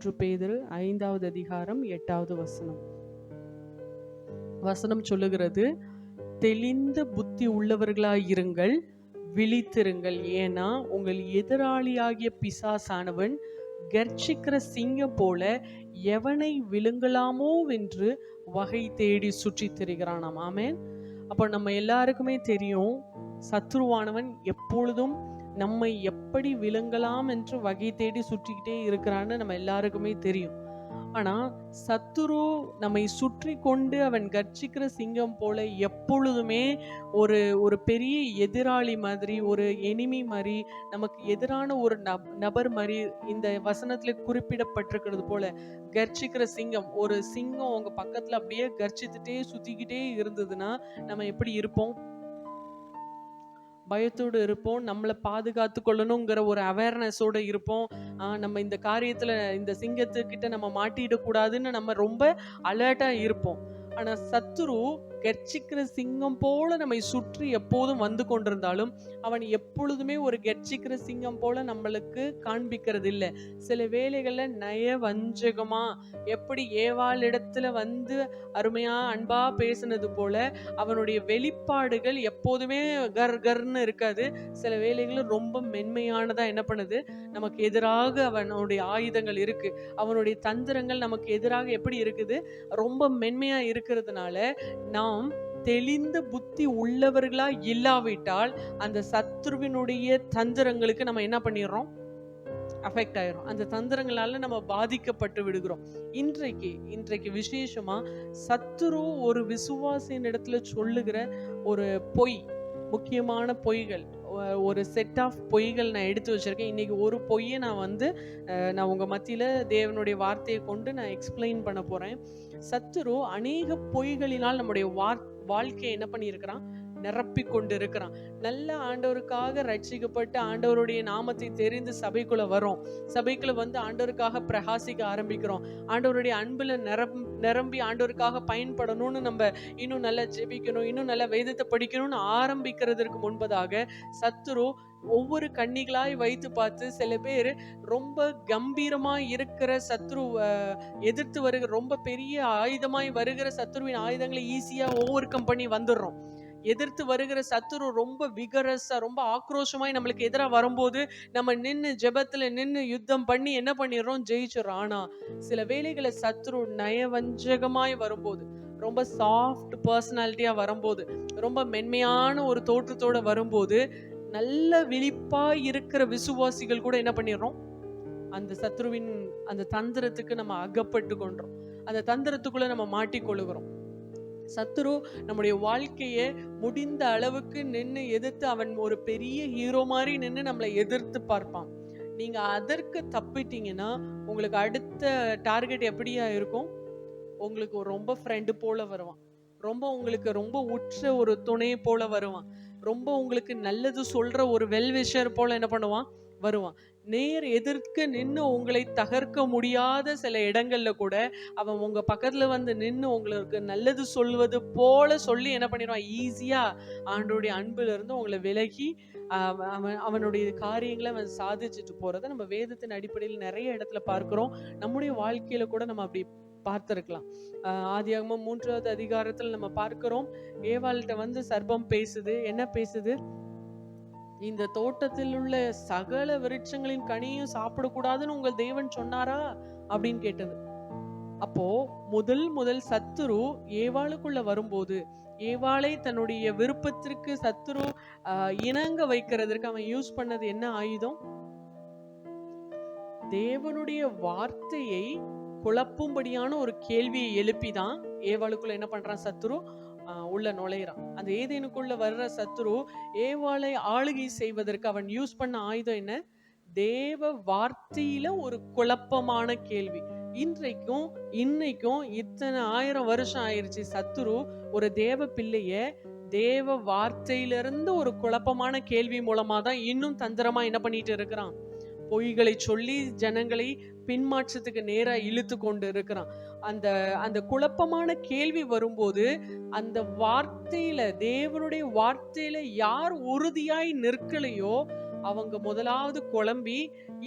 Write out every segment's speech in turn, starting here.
1 பேதுரு 5வது அதிகாரம் 8வது வசனம் சொல்லுகிறது, தெளிந்த புத்தி உள்ளவர்களாயிருங்கள், விழித்திருங்கள். ஏன்னா உங்கள் எதிராளியாகிய பிசாசானவன் கர்ச்சிக்கிற சிங்கம் போல எவனை விழுங்கலாமோ என்று வகை தேடி சுற்றி திரிகிறானாம். ஆமென். அப்போ நம்ம எல்லாருக்குமே தெரியும், சத்ருவானவன் எப்பொழுதும் நம்மை எப்படி விழுங்கலாம் என்று வகை தேடி சுற்றிக்கிட்டே இருக்கிறான்னு நம்ம எல்லாருக்குமே தெரியும். ஆனா சத்துரு நம்மை சுற்றி கொண்டு அவன் கர்ச்சிக்கிற சிங்கம் போல எப்பொழுதுமே ஒரு ஒரு பெரிய எதிராளி மாதிரி, ஒரு எனிமி மாதிரி, நமக்கு எதிரான ஒரு நபர் மாதிரி இந்த வசனத்துல குறிப்பிடப்பட்டிருக்கிறது போல கர்ச்சிக்கிற சிங்கம். ஒரு சிங்கம் உங்க பக்கத்துல அப்படியே கர்ச்சித்துட்டே சுத்திக்கிட்டே இருந்ததுன்னா நம்ம எப்படி இருப்போம்? பயத்தோடு இருப்போம். நம்மளை பாதுகாத்து கொள்ளணுங்கிற ஒரு அவேர்னஸோடு இருப்போம். நம்ம இந்த காரியத்தில் இந்த சிங்கத்துக்கிட்ட நம்ம மாட்டிடக்கூடாதுன்னு நம்ம ரொம்ப அலர்ட்டாக இருப்போம். ஆனால் சத்துரு கர்ச்சிக்கிற சிங்கம் போல நம்மை சுற்றி எப்போதும் வந்து கொண்டிருந்தாலும் அவன் எப்பொழுதுமே ஒரு கர்ச்சிக்கிற சிங்கம் போல நம்மளுக்கு காண்பிக்கிறது இல்லை. சில வேளைகளில் நயவஞ்சகமா, எப்படி ஏவாளிடத்துல வந்து அருமையா அன்பா பேசினது போல அவனுடைய வெளிப்பாடுகள் எப்போதுமே கர் கர்ன்னு இருக்காது. சில வேளைகளில் ரொம்ப மென்மையானதா என்ன பண்ணுது, நமக்கு எதிராக அவனுடைய ஆயுதங்கள் இருக்கு, அவனுடைய தந்திரங்கள் நமக்கு எதிராக எப்படி இருக்குது, ரொம்ப மென்மையா இருக்கிறதுனால நாம் தெளிந்த புத்தி உள்ளவர்களா இல்லாவிட்டால் அந்த சத்ருவினுடைய தந்திரங்களுக்கு நம்ம என்ன பண்ணிடுறோம், அஃபெக்ட் ஆயிரும். அந்த தந்திரங்களால நம்ம பாதிக்கப்பட்டு விடுகிறோம். இன்றைக்கு விசேஷமா சத்துரு ஒரு விசுவாசியின் இடத்துல சொல்லுகிற ஒரு பொய், முக்கியமான பொய்கள், ஒரு செட் ஆஃப் பொய்கள் நான் எடுத்து வச்சிருக்கேன். இன்னைக்கு ஒரு பொய்யை நான் உங்க மத்தியில தேவனுடைய வார்த்தையை கொண்டு நான் எக்ஸ்பிளைன் பண்ண போறேன். சத்துரு அநேக பொய்களினால் நம்முடைய வாழ்க்கையை என்ன பண்ணியிருக்கிறான், நிரப்பி கொண்டு இருக்கிறான். நல்ல ஆண்டவருக்காக ரட்சிக்கப்பட்டு ஆண்டவருடைய நாமத்தை தெரிந்து சபைக்குள்ள வரோம். சபைக்குள்ள வந்து ஆண்டவருக்காக பிரகாசிக்க ஆரம்பிக்கிறோம். ஆண்டவருடைய அன்புல நிரம்பி ஆண்டவருக்காக பயன்படணும்னு நம்ம இன்னும் நல்லா ஜெபிக்கணும், இன்னும் நல்லா வேதத்தை படிக்கணும்னு ஆரம்பிக்கிறதுக்கு முன்பதாக சத்துரு ஒவ்வொரு கன்னிகளாய் வைத்து பார்த்து, சில பேர் ரொம்ப கம்பீரமா இருக்கிற சத்ரு எதிர்த்து வருகிற ரொம்ப பெரிய ஆயுதமாய் வருகிற சத்ருவின் ஆயுதங்களை ஈஸியா ஓவர் கம் பண்ணி வந்துடுறோம். எதிர்த்து வருகிற சத்துரு ரொம்ப விகரஸா, ரொம்ப ஆக்ரோஷமாய் நம்மளுக்கு எதிராக வரும்போது நம்ம நின்று ஜெபத்துல நின்று யுத்தம் பண்ணி என்ன பண்ணிடுறோம், ஜெயிச்சிடறோம். ஆனா சில வேளைகளை சத்துரு நயவஞ்சகமாய் வரும்போது, ரொம்ப சாஃப்ட் பர்சனாலிட்டியா வரும்போது, ரொம்ப மென்மையான ஒரு தோற்றத்தோட வரும்போது, நல்ல விழிப்பா இருக்கிற விசுவாசிகள் கூட என்ன பண்ணிடுறோம், அந்த சத்ருவின் அந்த தந்திரத்துக்கு நம்ம அகப்பட்டு கொண்டோம். அந்த தந்திரத்துக்குள்ள நம்ம மாட்டிக்கொள்ளுகிறோம். சத்துரு நம்முடைய வாழ்க்கையை முடிந்த அளவுக்கு நின்று எதிர்த்து, அவன் ஒரு பெரிய ஹீரோ மாதிரி நின்று நம்மளை எதிர்த்து பார்ப்பான். நீங்க அதற்கு தப்பிட்டீங்கன்னா உங்களுக்கு அடுத்த டார்கெட் எப்படியா இருக்கும், உங்களுக்கு ரொம்ப ஃப்ரெண்டு போல வருவான், உங்களுக்கு ரொம்ப உற்ற ஒரு துணை போல வருவான், ரொம்ப உங்களுக்கு நல்லது சொல்ற ஒரு வெல்விஷர் போல என்ன பண்ணுவான், வருவான். நேர் எதிர்க்க நின்று உங்களை தகர்க்க முடியாத சில இடங்கள்ல கூட அவன் உங்க பக்கத்துல வந்து நின்று உங்களுக்கு நல்லது சொல்வது போல சொல்லி என்ன பண்ணிடுவான், ஈஸியா ஆண்டோடைய அன்புல இருந்து உங்களை விலகி அவனுடைய காரியங்களை அவன் சாதிச்சுட்டு போறதை நம்ம வேதத்தின் அடிப்படையில் நிறைய இடத்துல பார்க்கிறோம். நம்முடைய வாழ்க்கையில கூட நம்ம அப்படி பார்த்திருக்கலாம். ஆதியாகமம் 3வது அதிகாரத்துல நம்ம பார்க்கிறோம், ஏவாள்கிட்ட வந்து சர்ப்பம் பேசுது. என்ன பேசுது, இந்த தோட்டத்தில் உள்ள சகல விருட்சங்களின் கனியும் சாப்பிடக்கூடாதுன்னு உங்கள் தேவன் சொன்னாரா அப்படின்னு கேட்டது. அப்போ முதல் சத்துரு ஏவாளுக்குள்ள வரும்போது, ஏவாளை தன்னுடைய விருப்பத்திற்கு சத்துரு இணங்க வைக்கிறதுக்கு அவன் யூஸ் பண்ணது என்ன ஆயுதம், தேவனுடைய வார்த்தையை குழப்பும்படியான ஒரு கேள்வியை எழுப்பிதான் ஏவாளுக்குள்ள என்ன பண்றான், சத்துரு உள்ள நுழையிறான். அந்த ஏதேனுக்குள்ள வர்ற சத்துரு ஏவாளை ஆளுகை செய்வதற்கு அவன் யூஸ் பண்ண ஆயுதம் என்ன, தேவ வார்த்தையில ஒரு குழப்பமான கேள்வி. இன்னைக்கும் இத்தனை 1000 வருஷம் ஆயிருச்சு, சத்துரு ஒரு தேவ பிள்ளைய தேவ வார்த்தையிலிருந்து ஒரு குழப்பமான கேள்வி மூலமா தான் இன்னும் தந்திரமா என்ன பண்ணிட்டு இருக்கிறான், பொய்களை சொல்லி ஜனங்களை பின்மாற்றத்துக்கு நேரா இழுத்து கொண்டு இருக்கிறான். அந்த குழப்பமான கேள்வி வரும்போது அந்த வார்த்தையில, தேவனுடைய வார்த்தையில யார் உறுதியாய் நிற்கலையோ அவங்க முதலாவது குழம்பி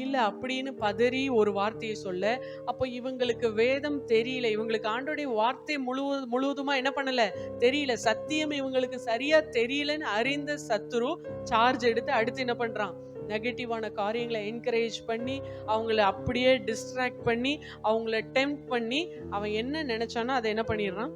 இல்ல அப்படின்னு பதறி ஒரு வார்த்தையை சொல்ல, அப்போ இவங்களுக்கு வேதம் தெரியல, இவங்களுக்கு ஆண்டோடைய வார்த்தை முழுவதுமா என்ன பண்ணல தெரியல, சத்தியம் இவங்களுக்கு சரியா தெரியலன்னு அறிந்த சத்துரு சார்ஜ் எடுத்து அடுத்து என்ன பண்றான், நெகட்டிவான காரியங்களை என்கரேஜ் பண்ணி அவங்கள அப்படியே டிஸ்ட்ராக்ட் பண்ணி அவங்கள டெம்ப்ட் பண்ணி அவன் என்ன நினைச்சானோ அதை என்ன பண்ணிடுறான்,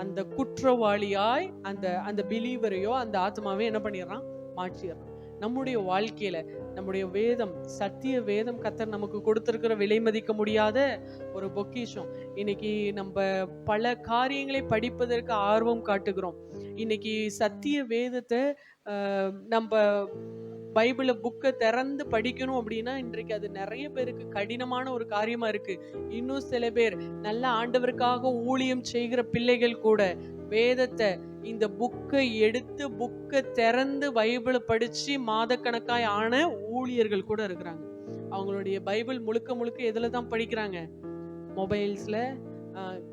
அந்த குற்றவாளியாய் அந்த அந்த பிலீவரையோ அந்த ஆத்மாவே என்ன பண்ணிடுறான், மாற்றிடுறான். நம்முடைய வாழ்க்கையில நம்முடைய வேதம், சத்திய வேதம் கர்த்தர் நமக்கு கொடுத்திருக்கிற விலை மதிக்க முடியாத ஒரு பொக்கிஷம். இன்னைக்கு நம்ம பல காரியங்களை படிப்பதற்கு ஆர்வம் காட்டுகிறோம். இன்னைக்கு சத்திய வேதத்தை நம்ம பைபிள புக்கை திறந்து படிக்கணும் அப்படின்னா இன்றைக்கு அது நிறைய பேருக்கு கடினமான ஒரு காரியமா இருக்கு. இன்னும் சில பேர் நல்ல ஆண்டவருக்காக ஊழியம் செய்கிற பிள்ளைகள் கூட வேதத்தை இந்த புக்கை எடுத்து புக்கை திறந்து பைபிளை படிச்சு மாதக்கணக்காய் ஆன ஊழியர்கள் கூட இருக்கிறாங்க. அவங்களுடைய பைபிள் முழுக்க முழுக்க எதுல தான் படிக்கிறாங்க, மொபைல்ஸ்ல.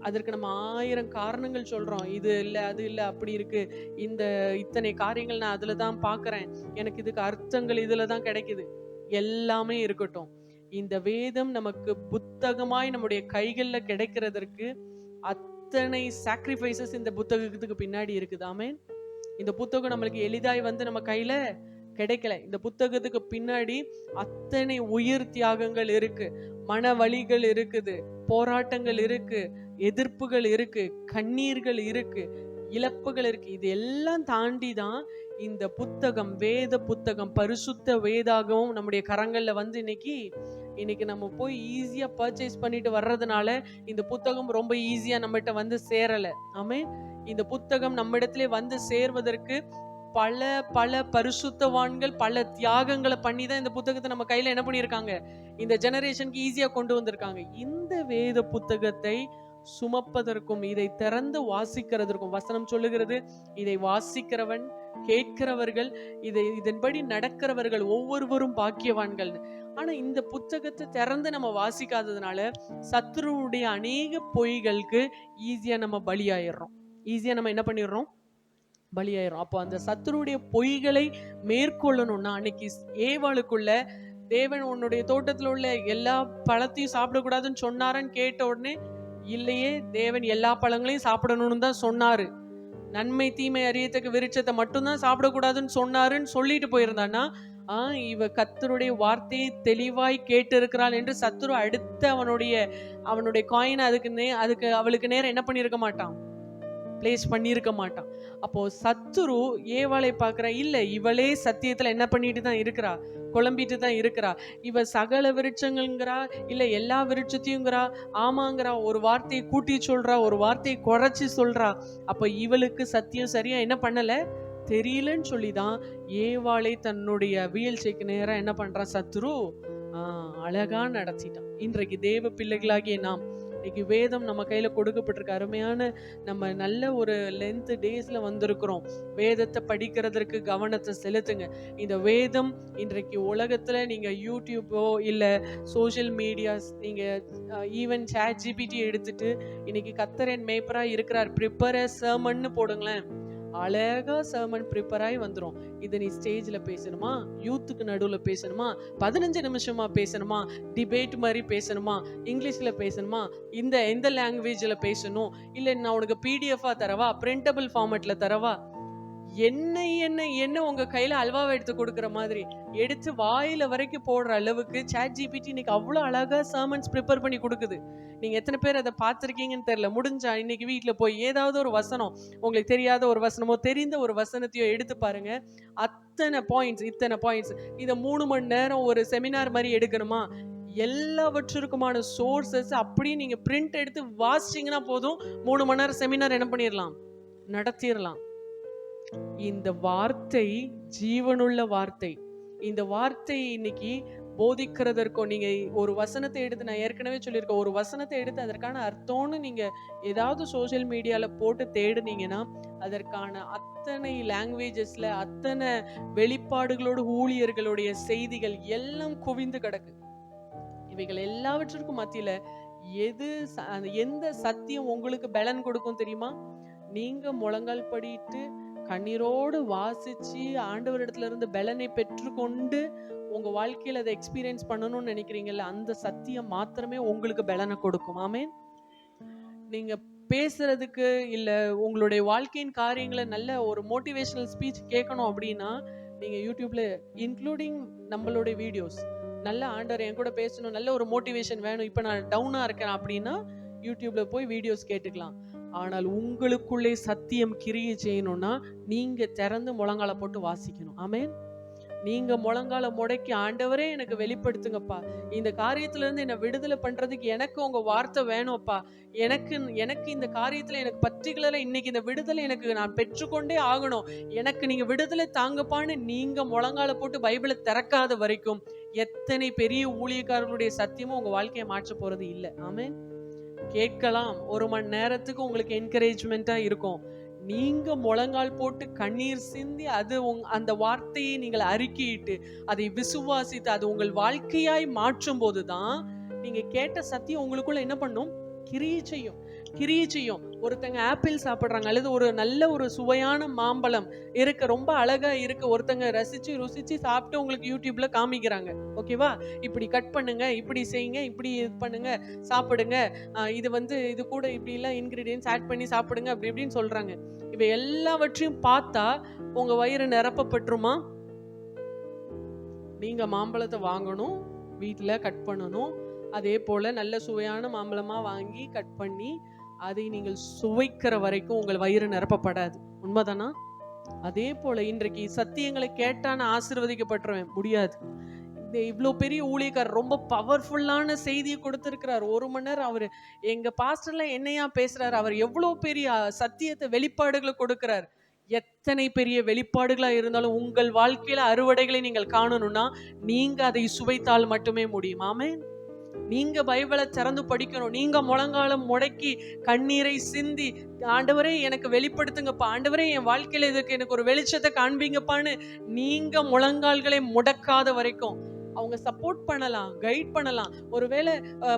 அதற்கு நம்ம 1000 காரணங்கள் சொல்றோம், இது இல்லை அது இல்லை அப்படி இருக்கு, இந்த இத்தனை காரியங்கள் நான் அதுல தான் பாக்குறேன், எனக்கு இதுக்கு அர்த்தங்கள் இதுல தான் கிடைக்குது. எல்லாமே இருக்கட்டும், இந்த வேதம் நமக்கு புத்தகமாய் நம்முடைய கைகள்ல கிடைக்கிறதற்கு அத்தனை சாக்ரிஃபைசஸ் இந்த புத்தகத்துக்கு பின்னாடி இருக்குது. ஆமென். இந்த புத்தகம் நம்மளுக்கு எளிதாய் வந்து நம்ம கையில கிடைக்கல. இந்த புத்தகத்துக்கு பின்னாடி அத்தனை உயிர் தியாகங்கள் இருக்கு, மன வலிகள் இருக்குது, போராட்டங்கள் இருக்கு, எதிர்ப்புகள் இருக்கு, கண்ணீர்கள் இருக்கு, இழப்புகள் இருக்கு. இது எல்லாம் தாண்டி தான் இந்த புத்தகம், வேத புத்தகம், பரிசுத்த வேதாகவும் நம்முடைய கரங்கள்ல வந்து இன்னைக்கு நம்ம போய் ஈஸியா பர்ச்சேஸ் பண்ணிட்டு வர்றதுனால இந்த புத்தகம் ரொம்ப ஈஸியா நம்மகிட்ட வந்து சேரல. ஆமென். இந்த புத்தகம் நம்ம இடத்துல வந்து சேர்வதற்கு பல பல பரிசுத்தவான்கள் பல தியாகங்களை பண்ணி தான் இந்த புத்தகத்தை நம்ம கையில என்ன பண்ணியிருக்காங்க, இந்த ஜெனரேஷனுக்கு ஈஸியா கொண்டு வந்திருக்காங்க. இந்த வேத புத்தகத்தை சுமப்பதற்கும் இதை திறந்து வாசிக்கிறதற்கும் வசனம் சொல்லுகிறது, இதை வாசிக்கிறவன், கேட்கிறவர்கள், இதன்படி நடக்கிறவர்கள் ஒவ்வொருவரும் பாக்கியவான்கள். ஆனா இந்த புத்தகத்தை திறந்து நம்ம வாசிக்காததுனால சத்துருவுடைய அநேக பொய்களுக்கு ஈஸியா நம்ம பலியாயிடுறோம். ஈஸியா நம்ம என்ன பண்ணிடுறோம், பலியாயிரும். அப்போ அந்த சத்துருடைய பொய்களை மேற்கொள்ளணும்னா அன்னைக்கு ஏவாளுக்குள்ள தேவன் உன்னுடைய தோட்டத்துல உள்ள எல்லா பழத்தையும் சாப்பிடக்கூடாதுன்னு சொன்னாருன்னு கேட்ட உடனே, இல்லையே தேவன் எல்லா பழங்களையும் சாப்பிடணும்னு தான் சொன்னாரு, நன்மை தீமை அறியத்தக்க விருட்சத்தை மட்டும்தான் சாப்பிடக்கூடாதுன்னு சொன்னாருன்னு சொல்லிட்டு போயிருந்தான்னா இவ கர்த்தருடைய வார்த்தையை தெளிவாய் கேட்டு இருக்கிறாள் என்று சத்துரு அடுத்து அவனுடைய காயினை அதுக்கு அவளுக்கு நேரம் என்ன பண்ணியிருக்க மாட்டான், பிளேஸ் பண்ணியிருக்க மாட்டான். அப்போ சத்துரு ஏவாளை பார்க்குறா, இல்லை இவளே சத்தியத்துல என்ன பண்ணிட்டு தான் இருக்கிறா, குழம்பிட்டு தான் இருக்கிறா, இவ சகல விருட்சங்கள்ங்கிறா, இல்லை எல்லா விருட்சத்தையுங்கிறா, ஆமாங்கிறா, ஒரு வார்த்தையை கூட்டி சொல்றா, ஒரு வார்த்தையை குறைச்சி சொல்றா. அப்போ இவளுக்கு சத்தியம் சரியா என்ன பண்ணல தெரியலன்னு சொல்லிதான் ஏவாளை தன்னுடைய வீழ்ச்சிக்கு நேரம் என்ன பண்றான் சத்துரு அழகா நடத்திட்டான். இன்றைக்கு தேவ பிள்ளைகளாகிய நாம் இன்னைக்கு வேதம் நம்ம கையில கொடுக்கப்பட்டிருக்க அருமையான நம்ம நல்ல ஒரு லென்த் டேஸ்ல வந்திருக்கிறோம். வேதத்தை படிக்கிறதற்கு கவனத்தை செலுத்துங்க. இந்த வேதம் இன்றைக்கு உலகத்துல நீங்க யூடியூப்போ இல்ல சோசியல் மீடியாஸ், நீங்க ஈவன் ChatGPT எடுத்துட்டு இன்னைக்கு கர்த்தரின் மேய்ப்பரா இருக்கிறார் ப்ரிப்பேர் எ சர்மன்னு போடுங்களேன், அழகா சர்மன் ப்ரிப்பேர் ஆகி வந்துடும். இதை நீ ஸ்டேஜில் பேசணுமா, யூத்துக்கு நடுவில் பேசணுமா, 15 நிமிஷமா பேசணுமா, டிபேட் மாதிரி பேசணுமா, இங்கிலீஷில் பேசணுமா, எந்த லாங்குவேஜில் பேசணும், இல்லை நான் உனக்கு PDF தரவா, பிரிண்டபிள் ஃபார்மேட்டில் தரவா, என்ன உங்க கையில அல்வாவை எடுத்து கொடுக்குற மாதிரி எடுத்து வாயில வரைக்கும் போடுற அளவுக்கு ChatGPT இன்னைக்கு அவ்வளோ அழகா சர்மன்ஸ் ப்ரிப்பேர் பண்ணி கொடுக்குது. நீங்க எத்தனை பேர் அதை பார்த்துருக்கீங்கன்னு தெரியல. முடிஞ்சா இன்னைக்கு வீட்டுல போய் ஏதாவது ஒரு வசனம், உங்களுக்கு தெரியாத ஒரு வசனமோ தெரிந்த ஒரு வசனத்தையோ எடுத்து பாருங்க. இத்தனை பாயிண்ட்ஸ் இதை 3 மணி நேரம் ஒரு செமினார் மாதிரி எடுக்கணுமா, எல்லாவற்றிற்குமான சோர்சஸ் அப்படியே நீங்க பிரிண்ட் எடுத்து வாசிச்சீங்கன்னா போதும், 3 மணி நேரம் செமினார் என்ன பண்ணிடலாம், நடத்திடலாம். இந்த வார்த்தை ஜீவனுள்ள வார்த்தை. இந்த வார்த்தை இன்னைக்கு போதிக்கிறதற்கும், நீங்க ஒரு வசனத்தை எடுத்து, நான் ஏற்கனவே சொல்லியிருக்கேன், ஒரு வசனத்தை எடுத்து அதற்கான அர்த்தம்னு நீங்க ஏதாவது சோசியல் மீடியால போட்டு தேடுனீங்கன்னா அதற்கான அத்தனை லாங்குவேஜஸ்ல அத்தனை வெளிப்பாடுகளோடு ஊழியர்களுடைய செய்திகள் எல்லாம் குவிந்து கிடக்கு. இவைகள் எல்லாவற்றிற்கும் மத்தியில எந்த சத்தியம் உங்களுக்கு பலன் கொடுக்கும் தெரியுமா? நீங்க முழங்கால் படிட்டு கண்ணீரோடு வாசிச்சு ஆண்டவரிடத்துல இருந்து பலனை பெற்றுக்கொண்டு உங்க வாழ்க்கையில அதை எக்ஸ்பீரியன்ஸ் பண்ணணும்னு நினைக்கிறீங்கல்ல, அந்த சத்தியம் மாத்திரமே உங்களுக்கு பலனை கொடுக்கும். ஆமென். நீங்க பேசுறதுக்கு இல்ல உங்களுடைய வாழ்க்கையின் காரியங்களை நல்ல ஒரு மோட்டிவேஷனல் ஸ்பீச் கேட்கணும் அப்படின்னா நீங்க யூடியூப்ல இன்க்ளூடிங் நம்மளுடைய வீடியோஸ், நல்ல ஆண்டவர் என் கூட பேசணும், நல்ல ஒரு மோட்டிவேஷன் வேணும், இப்ப நான் டவுனா இருக்கேன் அப்படின்னா யூடியூப்ல போய் வீடியோஸ் கேட்டுக்கலாம். ஆனால் உங்களுக்குள்ளே சத்தியம் கிரியை செய்யணும்னா நீங்க திறந்து முழங்கால போட்டு வாசிக்கணும். ஆமென். நீங்க முழங்கால முடக்கி, ஆண்டவரே எனக்கு வெளிப்படுத்துங்கப்பா, இந்த காரியத்துல இருந்து என்ன விடுதலை பண்றதுக்கு எனக்கு உங்க வார்த்தை வேணும்ப்பா, எனக்கு இந்த காரியத்துல எனக்கு பர்டிகுலரா இன்னைக்கு இந்த விடுதலை எனக்கு நான் பெற்றுக்கொண்டே ஆகணும், எனக்கு நீங்க விடுதலை தாங்கப்பான்னு நீங்க முழங்கால போட்டு பைபிளை திறக்காத வரைக்கும் எத்தனை பெரிய ஊழியக்காரர்களுடைய சத்தியமும் உங்க வாழ்க்கையை மாற்ற போறது இல்லை. ஆமென். கேட்கலாம், ஒரு மணி நேரத்துக்கு உங்களுக்கு என்கரேஜ்மெண்டா இருக்கும். நீங்க முழங்கால் போட்டு கண்ணீர் சிந்தி அது அந்த வார்த்தையை நீங்கள் அறிக்கையிட்டு அதை விசுவாசித்து அது உங்கள் வாழ்க்கையாய் மாற்றும் போதுதான் நீங்க கேட்ட சத்தியம் உங்களுக்குள்ள என்ன பண்ணும்? கிரியை செய்யும். ஒருத்தங்க ஆப்பிள் சாப்பிடுறாங்க, அல்லது ஒரு நல்ல ஒரு சுவையான மாம்பழம் இருக்கு, ரொம்ப அழகா இருக்கு, ஒருத்தங்க ரசிச்சு ருசிச்சு சாப்பிட்டு உங்களுக்கு யூடியூப்ல காமிக்கிறாங்க. ஓகேவா? இப்படி கட் பண்ணுங்க, இப்படி செய்யுங்க, இப்படி இது பண்ணுங்க, சாப்பிடுங்க, இது கூட இப்படி எல்லாம் இன்கிரீடியன்ஸ் ஆட் பண்ணி சாப்பிடுங்க, அப்படி இப்படின்னு சொல்றாங்க. இவை எல்லாவற்றையும் பார்த்தா உங்க வயிறு நிரப்பப்பட்டுருமா? நீங்க மாம்பழத்தை வாங்கணும், வீட்டுல கட் பண்ணணும், அதே போல நல்ல சுவையான மாம்பழமா வாங்கி கட் பண்ணி அதை நீங்கள் சுவைக்கிற வரைக்கும் உங்கள் வயிறு நிரப்பப்படாது. உண்மைதானா? அதே போல இன்றைக்கு சத்தியங்களை கேட்டான ஆசீர்வதிக்கப்பட்டுருவேன் முடியாது. இவ்வளோ பெரிய ஊழியக்காரர் ரொம்ப பவர்ஃபுல்லான செய்தியை கொடுத்திருக்கிறார். 1 மணி நேரம் அவரு எங்க பாஸ்டர்ல என்னையா பேசுறாரு, அவர் எவ்வளோ பெரிய சத்தியத்தை வெளிப்பாடுகளை கொடுக்கிறார். எத்தனை பெரிய வெளிப்பாடுகளா இருந்தாலும் உங்கள் வாழ்க்கையில அறுவடைகளை நீங்கள் காணணும்னா நீங்க அதை சுவைத்தால் மட்டுமே முடியும். ஆமென். நீங்க பைபிளை திறந்து படிக்கணும். நீங்க முழங்காலம் முடக்கி கண்ணீரை சிந்தி, ஆண்டவரே எனக்கு வெளிப்படுத்துங்கப்பா, ஆண்டவரே என் வாழ்க்கையில இதுக்கு எனக்கு ஒரு வெளிச்சத்தை காண்பீங்கப்பான்னு நீங்க முழங்கால்களை முடக்காத வரைக்கும் அவங்க சப்போர்ட் பண்ணலாம், கைட் பண்ணலாம். ஒருவேளை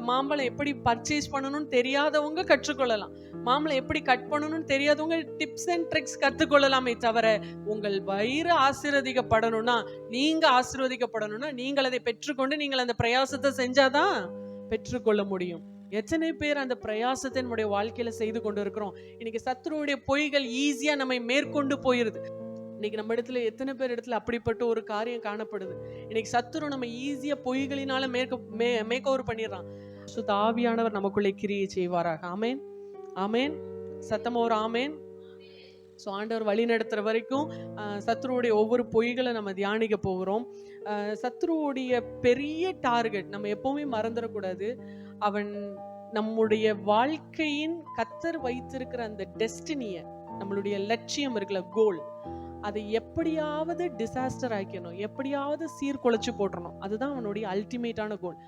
மாம்பழம் எப்படி பர்ச்சேஸ் பண்ணணும்னு தெரியாதவங்க கற்றுக்கொள்ளலாம், மாம்பழம் எப்படி கட் பண்ணணும்னு தெரியாதவங்க டிப்ஸ் அண்ட் ட்ரிக்ஸ் கற்றுக்கொள்ளலாமே தவிர உங்கள் வயிறு ஆசீர்வதிக்கப்படணும்னா, நீங்க ஆசீர்வதிக்கப்படணும்னா நீங்கள் அதை பெற்றுக்கொண்டு நீங்கள் அந்த பிரயாசத்தை செஞ்சாதான் பெற்றுக்கொள்ள முடியும். எத்தனை பேர் அந்த பிரயாசத்தை நம்முடைய வாழ்க்கையில செய்து கொண்டு இருக்கிறோம்? இன்னைக்கு சத்துருவுடைய பொய்கள் ஈஸியா நம்மை மேற்கொண்டு போயிருது. இன்னைக்கு நம்ம இடத்துல எத்தனை பேர் இடத்துல அப்படிப்பட்ட ஒரு காரியம் காணப்படுது? இன்னைக்கு சத்துரு நம்ம ஈஸியா பொய்களினால மேக் ஓவர் பண்ணிடுறான். சுத்த ஆவியானவர் நமக்குள்ளே கிரியை செய்வாராக. ஆமேன், ஆமேன். சத்தமா ஒரு ஆமேன். ஸோ ஆண்டவர் வழி நடத்துகிற வரைக்கும் சத்ருவுடைய ஒவ்வொரு பொய்களை நம்ம தியானிக்க போகிறோம். சத்ருவுடைய பெரிய டார்கெட் நம்ம எப்பவுமே மறந்துடக்கூடாது. அவன் நம்முடைய வாழ்க்கையின் கர்த்தர் வைத்திருக்கிற அந்த டெஸ்டினியை, நம்மளுடைய லட்சியம் இருக்குல்ல, கோல், அதை எப்படியாவது டிசாஸ்டர் ஆக்கணும், எப்படியாவது சீர்குலைச்சு போட்டுறணும். அதுதான் அவனுடைய அல்டிமேட்டான கோல்.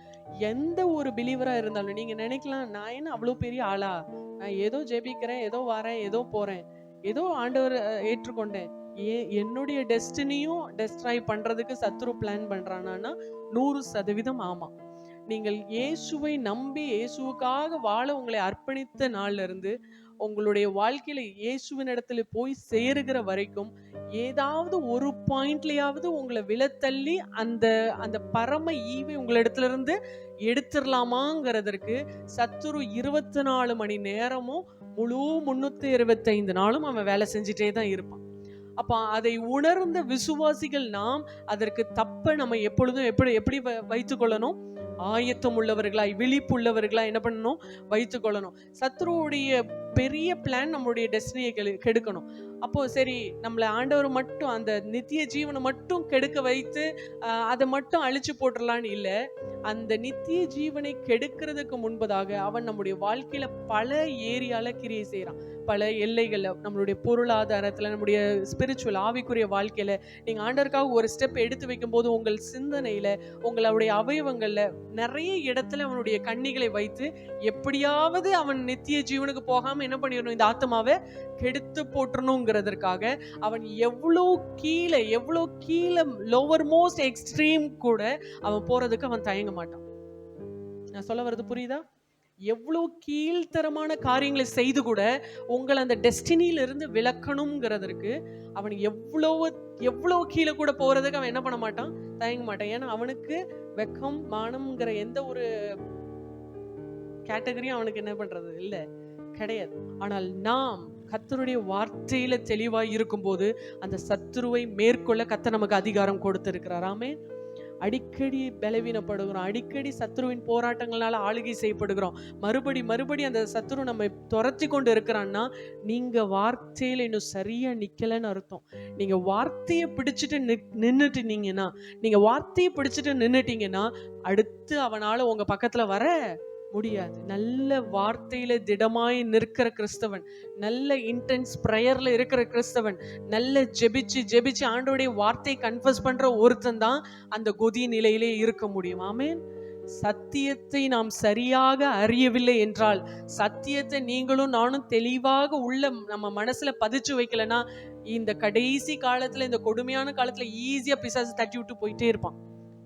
எந்த ஒரு பிலீவரா இருந்தாலும் நீங்க நினைக்கலாம், நான் என்ன அவ்வளோ பெரிய ஆளா, நான் ஏதோ ஜெபிக்கிறேன், ஏதோ வரேன், ஏதோ போறேன், ஏதோ ஆண்டவர் ஏற்றுக்கொண்டேன், என்னுடைய டெஸ்டினியும் டெஸ்ட்ராய் பண்றதுக்கு சத்ரு பிளான் பண்றானா 100% ஆமா. நீங்கள் இயேசுவை நம்பி இயேசுவுக்காக வாழ உங்களை அர்ப்பணித்த நாள்ல இருந்து உங்களுடைய வாழ்க்கையில இயேசுவின் இடத்துல போய் சேருகிற வரைக்கும் ஏதாவது ஒரு பாயிண்ட்லயாவது உங்களை விழத்தள்ளி அந்த அந்த பரம ஈவை உங்களிடத்துல இருந்து எடுத்துடலாமாங்கிறதற்கு சத்துரு 24 மணி நேரமும் முழு 365 நாளும் அவன் வேலை செஞ்சுட்டே தான் இருப்பான். அப்ப அதை உணர்ந்த விசுவாசிகள் நாம் அதற்கு தப்ப நம்ம எப்பொழுதும் எப்படி வைத்துக் கொள்ளணும்? ஆயத்தம் உள்ளவர்களாய், விழிப்புள்ளவர்களாய் என்ன பண்ணணும்? வைத்துக் கொள்ளணும். சத்ருவுடைய பெரிய பிளான் நம்மளுடைய டெஸ்டினியை கெடுக்கணும். அப்போ சரி, நம்மளை ஆண்டவர் மட்டும் அந்த நித்திய ஜீவனை மட்டும் கெடுக்க வைத்து அதை மட்டும் அழிச்சு போட்டுடலான்னு இல்லை. அந்த நித்திய ஜீவனை கெடுக்கிறதுக்கு முன்பதாக அவன் நம்முடைய வாழ்க்கையில பல ஏரியால கிரியை செய்யறான், பல எல்லைகள்ல, நம்மளுடைய பொருளாதாரத்துல, நம்முடைய ஸ்பிரிச்சுவல் ஆவிக்குரிய வாழ்க்கையில நீங்க ஆண்டவருக்காக ஒரு ஸ்டெப் எடுத்து வைக்கும் போது உங்கள் சிந்தனையில, உங்களுடைய அவயவங்கள்ல நிறைய இடத்துல அவனுடைய கண்ணிகளை வைத்து எப்படியாவது அவன் நித்திய ஜீவனுக்கு போகாம என்ன பண்ணிடணும்? இந்த ஆத்மாவை கெடுத்து போட்டணுங்கிறதுக்காக அவன் எவ்வளோ கீழே லோவர் மோஸ்ட் எக்ஸ்ட்ரீம் கூட அவன் போறதுக்கு அவன் தயங்க மாட்டான். நான் சொல்ல வர்றது புரியுதா? எவ்வளவு கீழ்த்தரமான காரியங்களை செய்து கூட உங்களை அந்த டெஸ்டினியில இருந்து விலக்கணுங்கிறதுக்கு அவன் எவ்வளவு எவ்வளவு கீழே கூட போறதுக்கு அவன் என்ன பண்ண மாட்டான், தயங்க மாட்டான். ஏன்னா அவனுக்கு வெக்கம் மானம்ங்கிற எந்த ஒரு கேட்டகரியும் அவனுக்கு என்ன பண்றது இல்ல, கிடையாது. ஆனால் நாம் கர்த்தருடைய வார்த்தையில தெளிவாய் இருக்கும்போது அந்த சத்துருவை மேற்கொள்ள கர்த்தர் நமக்கு அதிகாரம் கொடுத்திருக்கிறார். ஆமென். அடிக்கடி பலவீனப்படுகிறோம், அடிக்கடி சத்துருவின் போராட்டங்களால ஆளுகை செய்யப்படுகிறோம். மறுபடி அந்த சத்துரு நம்ம துரத்தி கொண்டு இருக்கிறான்னா நீங்க வார்த்தையில இன்னும் சரியா நிக்கலன்னு அர்த்தம். நீங்க வார்த்தையை பிடிச்சிட்டு நின்னுட்டீங்கன்னா, நீங்க வார்த்தையை பிடிச்சிட்டு நின்னுட்டீங்கன்னா அடுத்து அவனால உங்க பக்கத்துல வர முடியாது. நல்ல வார்த்தையில திடமாய் நிற்கிற கிறிஸ்தவன், நல்ல இன்டென்ஸ் பிரேயர்ல இருக்கிற கிறிஸ்தவன், நல்ல ஜெபிச்சு ஆண்டவருடைய வார்த்தையை கன்ஃபஸ் பண்ற ஒருத்தன் தான் அந்த கொதி நிலையிலே இருக்க முடியும். ஆமென். சத்தியத்தை நாம் சரியாக அறியவில்லை என்றால், சத்தியத்தை நீங்களும் நானும் தெளிவாக உள்ள நம்ம மனசுல பதிச்சு வைக்கலன்னா, இந்த கடைசி காலத்துல, இந்த கொடுமையான காலத்துல ஈஸியா பிசாசு தட்டி விட்டு போயிட்டே இருப்பான்.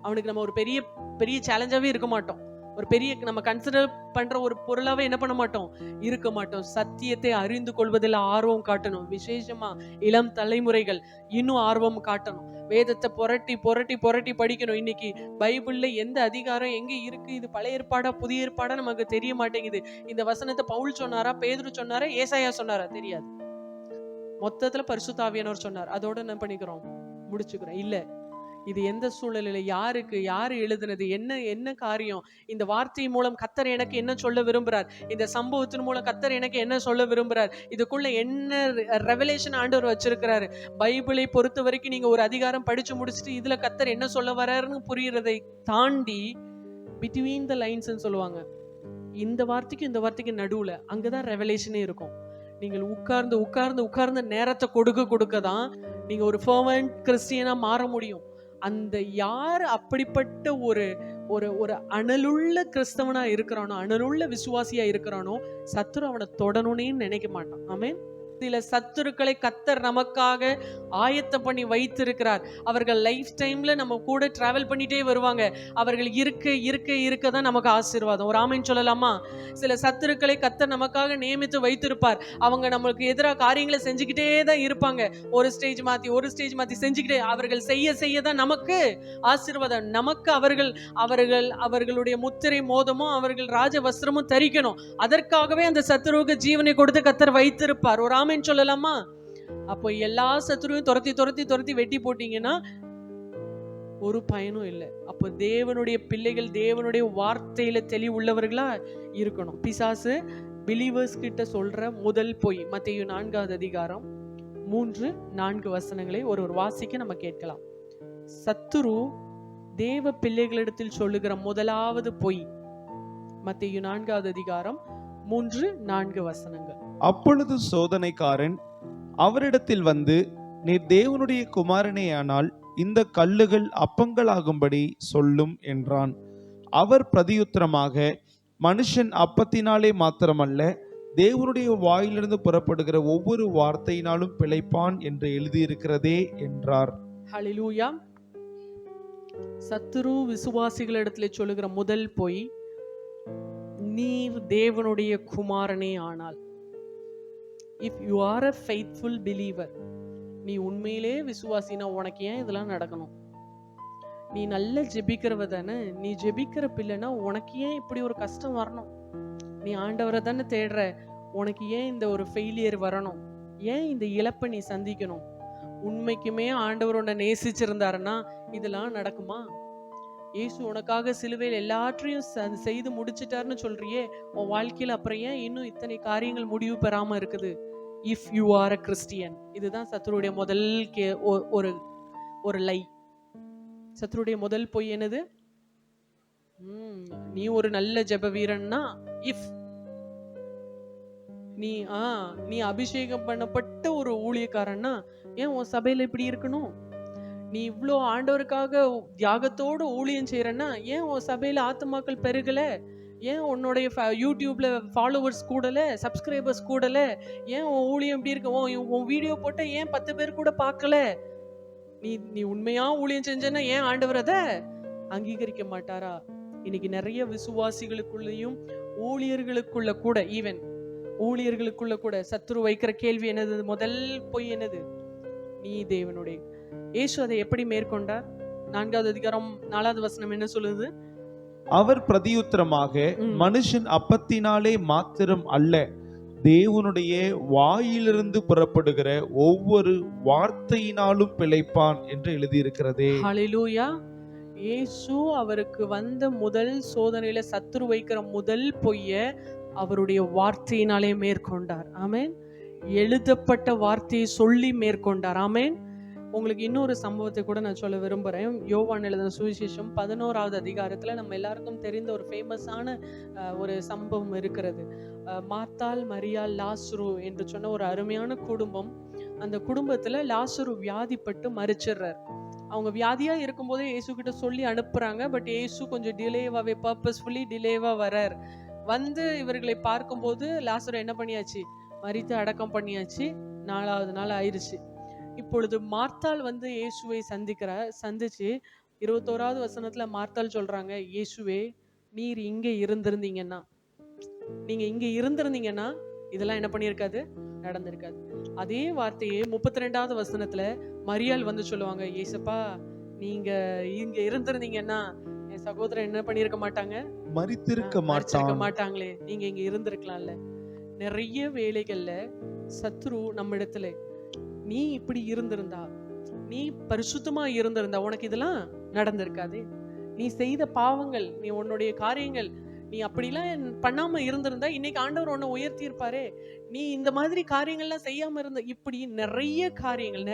அவனுக்கு நம்ம ஒரு பெரிய பெரிய சேலஞ்சாவே இருக்க மாட்டோம். ஒரு பெரிய நம்ம கன்சிடர் பண்ற ஒரு பொருளாவே என்ன பண்ண மாட்டோம், இருக்க மாட்டோம். சத்தியத்தை அறிந்து கொள்வதில் ஆர்வம் காட்டணும். விசேஷமா இளம் தலைமுறைகள் இன்னும் ஆர்வம் காட்டணும். வேதத்தை புரட்டி படிக்கணும். இன்னைக்கு பைபிள்ல எந்த அதிகாரம் எங்க இருக்கு, இது பழைய ஏற்பாடா புதிய ஏற்பாடா நமக்கு தெரிய மாட்டேங்குது. இந்த வசனத்தை பவுல் சொன்னாரா, பேதுரு சொன்னாரா, ஏசாயா சொன்னாரா தெரியாது. மொத்தத்துல பரிசுத்த ஆவியானவர் சொன்னார், அதோட என்ன பண்ணிக்கிறோம், முடிச்சுக்கிறோம். இல்ல, இது எந்த சூழ்நிலையில யாருக்கு யாரு எழுதுனது, என்ன காரியம், இந்த வார்த்தை மூலம் கர்த்தர் எனக்கு என்ன சொல்ல விரும்புறார், இந்த சம்பவத்தின் மூலம் கர்த்தர் எனக்கு என்ன சொல்ல விரும்புறார், இதுக்குள்ள என்ன ரெவலேஷன் ஆண்டவர் வச்சிருக்கிறாரு. பைபிளை பொறுத்த வரைக்கும் நீங்க ஒரு அதிகாரம் படிச்சு முடிச்சுட்டு இதுல கர்த்தர் என்ன சொல்ல வர்றாருன்னு புரியறதை தாண்டி பிட்வீன் த லைன்ஸ் சொல்லுவாங்க, இந்த வார்த்தைக்கு நடுவுல அங்கதான் ரெவலேஷனே இருக்கும். நீங்கள் உட்கார்ந்து நேரத்தை கொடுக்க தான் நீங்க ஒரு ஃபெர்வென்ட் கிறிஸ்டியனா மாற முடியும். அந்த யார் அப்படிப்பட்ட ஒரு ஒரு ஒரு அனலுள்ள கிறிஸ்தவனா இருக்கிறானோ, அனலுள்ள விசுவாசியா இருக்கிறானோ, சத்துரு அவனை தொடணும்னே நினைக்க மாட்டான். ஆமென். சில சத்துருக்களை கர்த்தர் நமக்காக ஆயத்தம் பண்ணி வைத்திருக்கிறார். அவர்கள் லைஃப் டைம்ல நம்ம கூட டிராவல் பண்ணிட்டே வருவாங்க. அவர்கள் இருக்க தான் நமக்கு ஆசீர்வாதம். ஒரு ஆமென் சொல்லலாமா? சில சத்துருக்களை கர்த்தர் நமக்காக நியமித்து வைத்திருப்பார். அவங்க நம்மளுக்கு எதிராக காரியங்களை செஞ்சுக்கிட்டே தான் இருப்பாங்க. ஒரு ஸ்டேஜ் மாத்தி செஞ்சுக்கிட்டே அவர்கள் செய்ய தான் நமக்கு ஆசீர்வாதம். நமக்கு அவர்களுடைய முத்திரை மோதமும் அவர்கள் ராஜ வஸ்திரமும் தரிக்கணும். அதற்காகவே அந்த சத்துருவுக்கு ஜீவனை கொடுத்து கர்த்தர் வைத்திருப்பார். ஒரு ஆமென் சொல்லலாமா? அப்போ எல்லா சத்துருவையும் துரத்தி வெட்டி போட்டீங்கன்னா ஒரு பயனும் இல்லை. அப்போ தேவனுடைய பிள்ளைகள் தேவனுடைய வார்த்தையில தெளிவுள்ளவர்களா இருக்கணும். பிசாசு பிலீவர்ஸ் கிட்ட சொல்ற முதல் பொய் மத்தேயு 4வது அதிகாரம் 3-4 வசனங்களை ஒரு வாசிக்க நம்ம கேட்கலாம். சத்துரு தேவ பிள்ளைகளிடத்தில் சொல்லுகிற முதலாவது பொய் மத்தேயு 4வது அதிகாரம் 3-4 வசனங்கள். அப்பொழுது சோதனைக்காரன் அவரிடத்தில் வந்து, நீர் தேவனுடைய குமாரனேயானால் இந்த கல்லுகள் அப்பங்களாகும்படி சொல்லும் என்றான். அவர் பிரதியுத்தரமாக, மனுஷன் அப்பத்தினாலே மாத்திரமல்ல, தேவனுடைய வாயிலிருந்து புறப்படுகிற ஒவ்வொரு வார்த்தையினாலும் பிழைப்பான் என்று எழுதியிருக்கிறதே என்றார். ஹல்லேலூயா. சத்துரு விசுவாசிகளிடத்திலே சொல்லுகிற முதல் பொய், நீர் தேவனுடைய குமாரனே ஆனால். If you R a faithful believer, நீ உண்மையிலே விசுவாசினா உனக்கு ஏன் இதெல்லாம் நடக்கணும்? நீ நல்ல ஜெபிக்கிறவ தானே, நீ ஜெபிக்கிற பிள்ளைனா உனக்கு ஏன் இப்படி ஒரு கஷ்டம் வரணும்? நீ ஆண்டவரை தானே தேடுற, உனக்கு ஏன் இந்த ஒரு ஃபெயிலியர் வரணும்? ஏன் இந்த இழப்பை நீ சந்திக்கணும்? உண்மைக்குமே ஆண்டவர் உன்னை நேசிச்சிருந்தாருன்னா இதெல்லாம் நடக்குமா? இயேசு உனக்காக சிலுவையில் எல்லாற்றையும் செய்து முடிச்சிட்டாருன்னு சொல்றியே, உன் வாழ்க்கையில அப்புறம் ஏன் இன்னும் இத்தனை காரியங்கள் முடிவு பெறாம இருக்குது? If you are a Christian. இதுதான் சத்துருடைய முதல் ஒரு லை. சத்துருடைய முதல் பொய் என்னது? நீ ஒரு நல்ல ஜெப வீரன்னா, இஃப் நீ அபிஷேகம் பண்ணப்பட்ட ஒரு ஊழியக்காரன்னா ஏன் உன் சபையில இப்படி இருக்கணும்? நீ இவ்வளோ ஆண்டவருக்காக தியாகத்தோடு ஊழியம் செய்யறன்னா ஏன் உன் சபையில ஆத்துமாக்கள் பெருகல? ஏன் உன்னுடைய யூடியூப்ல ஃபாலோவர்ஸ் கூடல, சப்ஸ்கிரைபர்ஸ் கூடல? ஏன் உன் ஊழியம் இப்படி இருக்கு? உன் வீடியோ போட்ட ஏன் 10 பேர் கூட பார்க்கல? நீ உண்மையா ஊழியம் செஞ்சன்னா ஏன் ஆண்டவர் அதை அங்கீகரிக்க மாட்டாரா? இன்னைக்கு நிறைய விசுவாசிகளுக்குள்ளேயும் ஊழியர்களுக்குள்ள கூட ஊழியர்களுக்குள்ள கூட சத்துரு வைக்கிற கேள்வி என்னது? முதல் பொய் என்னது? நீ தேவனுடைய. இயேசு அதை எப்படி மேற்கொண்டார்? 4வது அதிகாரம் 4வது வசனம் என்ன சொல்லுது? அவர் பிரதியுத்தரமாக, மனுஷன் அப்பத்தினாலே மாத்திரம் அல்ல, தேவனுடைய வாயிலிருந்து புறப்படுகிற ஒவ்வொரு வார்த்தையினாலும் பிழைப்பான் என்று எழுதியிருக்கிறதே. ஹல்லேலூயா. இயேசு அவருக்கு வந்த முதல் சோதனையில சத்துரு வைக்கிற முதல் பொய்ய அவருடைய வார்த்தையினாலே மேற்கொண்டார். ஆமென். எழுதப்பட்ட வார்த்தையை சொல்லி மேற்கொண்டார். ஆமென். உங்களுக்கு இன்னொரு சம்பவத்தை கூட நான் சொல்ல விரும்புகிறேன். யோவான் எழுதின சுவிசேஷம் 11வது அதிகாரத்தில் நம்ம எல்லாருக்கும் தெரிந்த ஒரு ஃபேமஸான ஒரு சம்பவம் இருக்கிறது. மார்த்தாள், மரியாள், லாசரு என்று சொன்ன ஒரு அருமையான குடும்பம். அந்த குடும்பத்தில் லாசரு வியாதிப்பட்டு மரிச்சிடுறார். அவங்க வியாதியாக இருக்கும்போதே இயேசு கிட்ட சொல்லி அனுப்புகிறாங்க. பட் இயேசு கொஞ்சம் டிலேவாகவே, பர்பஸ்ஃபுல்லி டிலேவாக வரார். வந்து இவர்களை பார்க்கும்போது லாசரு என்ன பண்ணியாச்சு? மரித்து அடக்கம் பண்ணியாச்சு. 4வது நாள் ஆயிடுச்சு. இப்பொழுது மார்த்தாள் வந்து இயேசுவை சந்திச்சு 21வது வசனத்துல மார்த்தாள் சொல்றாங்க, இயேசுவே, நீர் இங்க இருந்திருந்தீங்கன்னா, நீங்க இங்க இருந்திருந்தீங்கன்னா இதெல்லாம் என்ன பண்ணியிருக்காது? நடந்திருக்காது. அதே வார்த்தையே 32வது வசனத்துல மரியாள் வந்து சொல்லுவாங்க, இயேசப்பா, நீங்க இங்க இருந்திருந்தீங்கன்னா என் சகோதரன் என்ன பண்ணிருக்க மாட்டாங்க? மரித்திருக்க மாட்டாங்களே. நீங்க இங்க இருந்திருக்கலாம்ல. நிறைய வேளைகள்ல சத்ரு நம்ம இடத்துல, நீ இப்படி இருந்திருந்தா, நீ பரிசுத்தமா இருந்திருந்தா உனக்கு இதெல்லாம் நடந்திருக்காது. நீ செய்த பாவங்கள், நீ உன்னுடைய காரியங்கள், நீ அப்படிலாம் பண்ணாம இருந்திருந்தா இன்னைக்கு ஆண்டவர் உன்னை உயர்த்தி இருப்பாரே. நீ இந்த மாதிரி காரியங்கள்லாம் செய்யாம இருந்த. இப்படி நிறைய காரியங்கள்.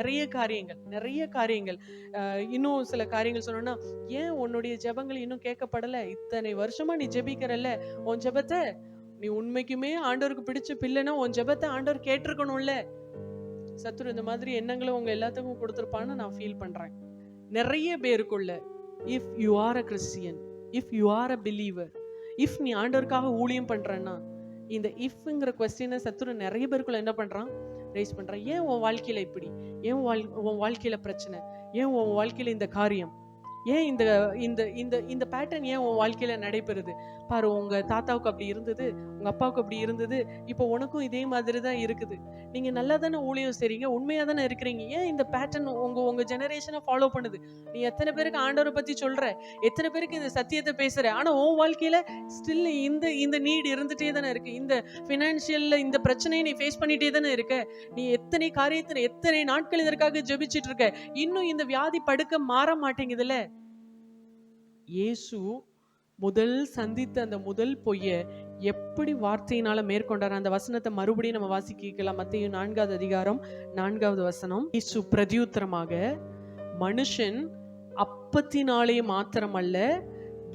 இன்னும் சில காரியங்கள் சொன்னோம்னா, ஏன் உன்னுடைய ஜெபங்கள் இன்னும் கேட்கப்படல? இத்தனை வருஷமா நீ ஜெபிக்கிறல்ல, உன் ஜெபத்தை நீ உண்மைக்குமே ஆண்டவருக்கு பிடிச்ச பிள்ளைனா உன் ஜெபத்தை ஆண்டவர் கேட்டிருக்கணும்ல. சத்துரு இந்த மாதிரி எண்ணங்களை உங்க எல்லாத்துக்கும் கொடுத்துருப்பான்னு நான் ஃபீல் பண்றேன். நிறைய பேருக்குள்ள, if you are a Christian, if you are a believer, if நீ ஆண்டவருக்காக ஊழியம் பண்றேன்னா, இந்த இஃப்ங்கிற கொஸ்டினை சத்துரு நிறைய பேருக்குள்ள என்ன பண்றான்? ரைஸ் பண்றான். ஏன் உன் வாழ்க்கையில இப்படி? ஏன் உன் வாழ்க்கையில பிரச்சனை? ஏன் உன் வாழ்க்கையில இந்த காரியம்? ஏன் இந்த இந்த இந்த இந்த பேட்டர்ன் ஏன் உன் வாழ்க்கையில நடைபெறுது? பாரு, உங்க தாத்தாவுக்கு அப்படி இருந்தது, உங்க அப்பாவுக்கு அப்படி இருந்தது, இப்போ உனக்கும் இதே மாதிரி தான் இருக்குது. நீங்க நல்லா தானே ஊழியம் செய்றீங்க, உண்மையா தானே இருக்கிறீங்க, ஏன் இந்த பேட்டர்ன் உங்க ஜெனரேஷனை ஃபாலோ பண்ணுது? நீ எத்தனை பேருக்கு ஆண்டவரை பத்தி சொல்ற, எத்தனை பேருக்கு இந்த சத்தியத்தை பேசுற, ஆனா உன் வாழ்க்கையில ஸ்டில் இந்த நீட் இருந்துட்டே தானே இருக்கு. இந்த ஃபினான்ஷியல்ல இந்த பிரச்சனையை நீ ஃபேஸ் பண்ணிட்டே தானே இருக்க. நீ எத்தனை காரியத்துல எத்தனை நாட்கள் இதற்காக ஜெபிச்சிட்டு இருக்க, இன்னும் இந்த வியாதி படுக்க மாற மாட்டேங்குதுல்ல. இயேசு முதல் சந்தித்த அந்த முதல் பொய்ய எப்படி வார்த்தையினால மேற்கொண்டார்? அந்த வசனத்தை மறுபடியும் நம்ம வாசிக்கலாம். மத்தேயு 4வது அதிகாரம் 4வது வசனம். இயேசு பிரதியுத்தரமாக, மனுஷன் அப்பத்தினாலே மாத்திரமல்ல,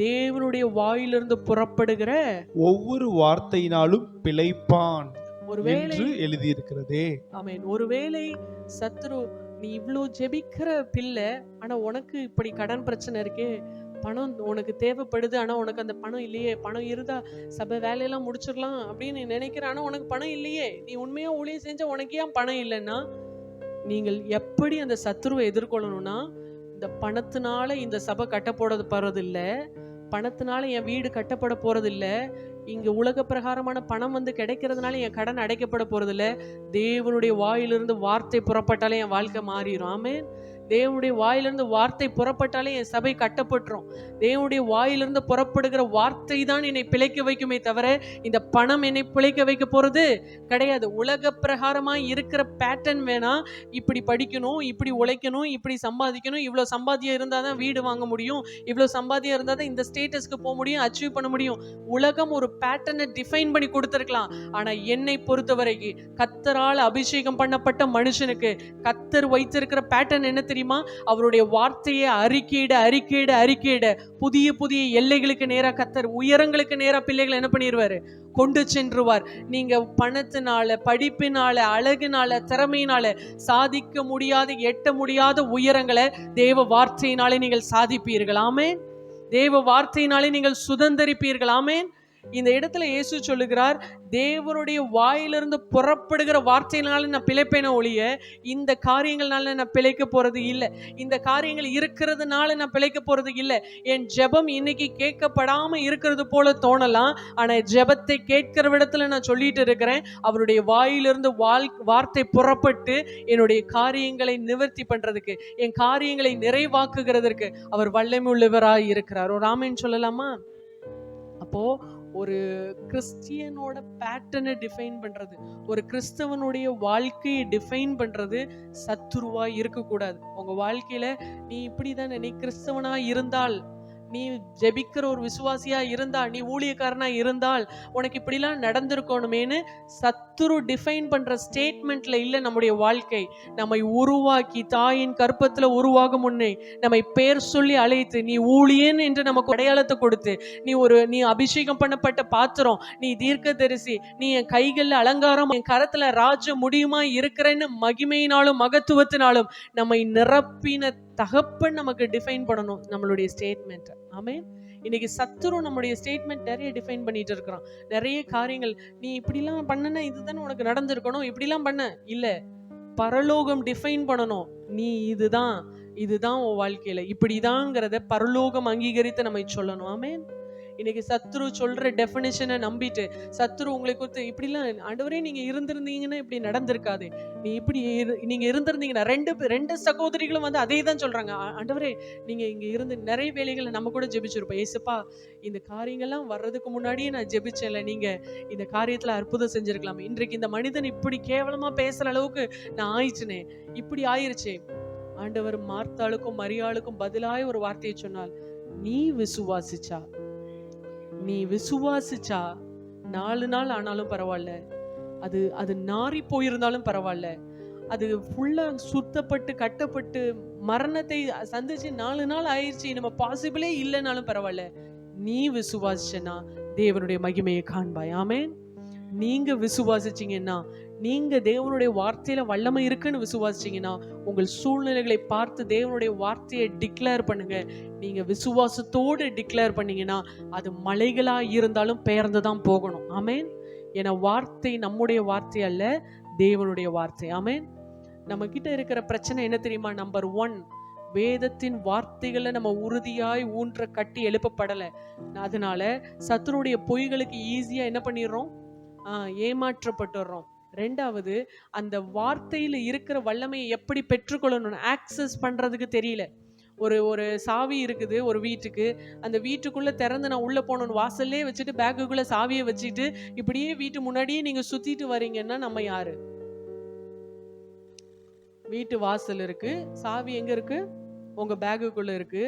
தேவனுடைய வாயிலிருந்து புறப்படுகிற ஒவ்வொரு வார்த்தையினாலும் பிழைப்பான் என்று எழுதியிருக்கிறதே. ஆமென். ஒருவேளை சத்ரு, நீ இவ்வளோ ஜெபிக்கிற பிள்ளை, ஆனா உனக்கு இப்படி கடன் பிரச்சனை இருக்கே, பணம் உனக்கு தேவைப்படுது, ஆனா உனக்கு அந்த பணம் இல்லையே, பணம் இருந்தா சபை வேலையெல்லாம் முடிச்சிடலாம் அப்படின்னு நீ நினைக்கிற, ஆனா உனக்கு பணம் இல்லையே, நீ உண்மையா ஊழியம் செஞ்ச உனக்கு ஏன் பணம் இல்லைன்னா, நீங்கள் எப்படி அந்த சத்துருவை எதிர்கொள்ளணும்னா, இந்த பணத்தினால இந்த சபை கட்டப்போட போறது இல்ல, பணத்தினால என் வீடு கட்டப்பட போறது இல்ல, இங்க உலக பிரகாரமான பணம் வந்து கிடைக்கிறதுனால என் கடன் அடைக்கப்பட போறது இல்ல. தேவனுடைய வாயிலிருந்து வார்த்தை புறப்பட்டாலே என் வாழ்க்கை மாறிடும். ஆமென். தேவனுடைய வாயிலிருந்து வார்த்தை புறப்பட்டாலே என் சபை கட்டப்பட்டுரும். தேவனுடைய வாயிலிருந்து புறப்படுகிற வார்த்தை தான் என்னை பிழைக்க வைக்குமே தவிர இந்த பணம் என்னை பிழைக்க வைக்க போறது கிடையாது. உலக பிரகாரமா இருக்கிற பேட்டர்ன் வேணா, இப்படி படிக்கணும், இப்படி உழைக்கணும், இப்படி சம்பாதிக்கணும், இவ்வளவு சம்பாத்தியம் இருந்தாதான் வீடு வாங்க முடியும், இவ்வளவு சம்பாத்தியம் இருந்தாதான் இந்த ஸ்டேட்டஸ்க்கு போக முடியும், அச்சீவ் பண்ண முடியும். உலகம் ஒரு பேட்டர்னை டிஃபைன் பண்ணி கொடுத்திருக்கலாம். ஆனா என்னை பொறுத்தவரைக்கும் கர்த்தரால் அபிஷேகம் பண்ணப்பட்ட மனுஷனுக்கு கர்த்தர் வைத்திருக்கிற பேட்டர்ன் என்ன தெரியுமா? அவருடைய வார்த்தையை அறிக்கையிட புதிய புதிய எல்லைகளுக்கு நேரா கர்த்தர், உயரங்களுக்கு நேரா பிள்ளைகளை என்ன பண்ணிடுவாரு? கொண்டு சென்றுவார். நீங்க பணத்தினால, படிப்பினால, அழகுனால, திறமையினால சாதிக்க முடியாத, எட்ட முடியாத உயரங்களை தேவ வார்த்தையினாலே நீங்கள் சாதிப்பீர்கள். ஆமென். தேவ வார்த்தையினாலே நீங்கள் சுதந்தரிப்பீர்கள். ஆமென். இந்த இடத்துல இயேசு சொல்லுகிறார், தேவனுடைய வாயிலிருந்து புறப்படுகிற வார்த்தையினால நான் பிழைப்பேன ஒழிய இந்த காரியங்கள்னால நான் பிழைக்க போறது இல்லை. இந்த காரியங்கள் இருக்கிறதுனால நான் பிழைக்க போறது இல்லை. என் ஜெபம் இன்னைக்கு கேட்கப்படாம இருக்கிறது போல தோணலாம். ஆனா ஜெபத்தை கேட்கிற விடத்துல நான் சொல்லிட்டு இருக்கிறேன், அவருடைய வாயிலிருந்து வார்த்தை புறப்பட்டு என்னுடைய காரியங்களை நிவர்த்தி பண்றதுக்கு, என் காரியங்களை நிறைவாக்குகிறதற்கு அவர் வல்லமை உள்ளவராய் இருக்கிறார். ஒரு ஆமென் சொல்லலாமா? அப்போ ஒரு கிறிஸ்டியனோட பேட்டர்னை டிஃபைன் பண்றது, ஒரு கிறிஸ்தவனுடைய வாழ்க்கையை டிஃபைன் பண்றது சத்துருவா இருக்கக்கூடாது. உங்க வாழ்க்கையில நீ இப்படிதானே, நீ கிறிஸ்தவனா இருந்தால், நீ ஜெபிக்கிற ஒரு விசுவாசியா இருந்தால், நீ ஊழியக்காரனா இருந்தால் உனக்கு இப்படிலாம் நடந்திருக்கணுமேனு சத்துரு டிஃபைன் பண்ற ஸ்டேட்மெண்ட்ல இல்ல நம்முடைய வாழ்க்கை. நம்மை உருவாக்கி தாயின் கற்பத்துல உருவாகும் முன்னே நம்மை பேர் சொல்லி அழைத்து, நீ ஊழியன் என்று நமக்கு அடையாளத்தை கொடுத்து, நீ அபிஷேகம் பண்ணப்பட்ட பாத்திரம், நீ தீர்க்கதரிசி, நீ என் கைகள்ல அலங்காரம், என் கரத்துல ராஜ முடியுமா இருக்கிறேன்னு மகிமையினாலும் மகத்துவத்தினாலும் நம்மை நிரப்பின தகப்பன் நமக்கு டிஃபைன் பண்ணணும் நம்மளுடைய ஸ்டேட்மெண்ட். ஆமென். இன்னைக்கு சத்துரு நம்முடைய ஸ்டேட்மெண்ட் நிறைய டிஃபைன் பண்ணிட்டு இருக்கிறான். நிறைய காரியங்கள், நீ இப்படிலாம் பண்ணனா இதுதானே உனக்கு நடந்திருக்கணும், இப்படிலாம் பண்ண இல்ல, பரலோகம் டிஃபைன் பண்ணணும். நீ இதுதான் உன் வாழ்க்கையில இப்படிதாங்கிறத பரலோகம் அங்கீகரித்து நம்ம சொல்லணும். ஆமென். இன்னைக்கு சத்துரு சொல்ற டெஃபினிஷனை நம்பிட்டு, சத்துரு உங்களை குறித்து இப்படிலாம் ஆண்டவரே நீங்க இருந்திருந்தீங்கன்னா இப்படி நடந்திருக்காது, நீங்க இருந்திருந்தீங்கன்னா, ரெண்டு சகோதரிகளும் வந்து அதே தான் சொல்றாங்க, ஆண்டவரே நீங்க இங்க இருந்து நிறைய வேலைகளை நம்ம கூட ஜெபிச்சிருப்போம், ஏசப்பா இந்த காரியங்கள்லாம் வர்றதுக்கு முன்னாடியே நான் ஜெபிச்சேன்ல, நீங்க இந்த காரியத்துல அற்புதம் செஞ்சிருக்கலாம், இன்றைக்கு இந்த மனிதன் இப்படி கேவலமா பேசுற அளவுக்கு நான் ஆயிடுச்சுனே, இப்படி ஆயிருச்சே. ஆண்டவர் மார்த்தாளுக்கும் மரியாளுக்கும் பதிலாய் ஒரு வார்த்தையை சொன்னால், நீ விசுவாசிச்சா 4 நாள் ஆனாலும் பரவாயில்ல, அது நாறி போயிருந்தாலும் பரவாயில்ல, அது ஃபுல்லா சுத்தப்பட்டு கட்டப்பட்டு மரணத்தை சந்திச்சு 4 நாள் ஆயிடுச்சு, நம்ம பாசிபிளே இல்லைனாலும் பரவாயில்ல, நீ விசுவாசிச்சனா தேவனுடைய மகிமையை காண்பாய். ஆமென். நீங்க விசுவாசிச்சீங்கன்னா, நீங்க தேவனுடைய வார்த்தையில வல்லமை இருக்குன்னு விசுவாசிச்சீங்கன்னா, உங்கள் சூழ்நிலைகளை பார்த்து தேவனுடைய வார்த்தையை டிக்ளேர் பண்ணுங்க. நீங்க விசுவாசத்தோடு டிக்ளேர் பண்ணீங்கன்னா அது மலைகளா இருந்தாலும் பெயர்ந்துதான் போகணும். ஆமென். ஏன்னா வார்த்தை நம்முடைய வார்த்தை அல்ல, தேவனுடைய வார்த்தை. ஆமென். நம்ம கிட்ட இருக்கிற பிரச்சனை என்ன தெரியுமா? நம்பர் 1, வேதத்தின் வார்த்தைகளை நம்ம உறுதியாய் ஊன்ற கட்டி எழுப்பப்படலை. அதனால சத்துருடைய பொய்களுக்கு ஈஸியா என்ன பண்ணிடுறோம்? ஏமாற்றப்பட்டுறோம். 2வது, அந்த வார்த்தையில இருக்கிற வல்லமையை எப்படி பெற்றுக்கொள்ளணும், ஆக்சஸ் பண்றதுக்கு தெரியல. ஒரு சாவி இருக்குது ஒரு வீட்டுக்கு, அந்த வீட்டுக்குள்ள திறந்து நான் உள்ள போகணும்னு வாசல்லே வச்சுட்டு பேக்குக்குள்ள சாவியை வச்சுட்டு இப்படியே வீட்டு முன்னாடியே நீங்க சுத்திட்டு வரீங்கன்னா நம்ம யாரு? வீட்டு வாசல் இருக்கு, சாவி எங்க இருக்கு? உங்க பேக்குக்குள்ள இருக்கு.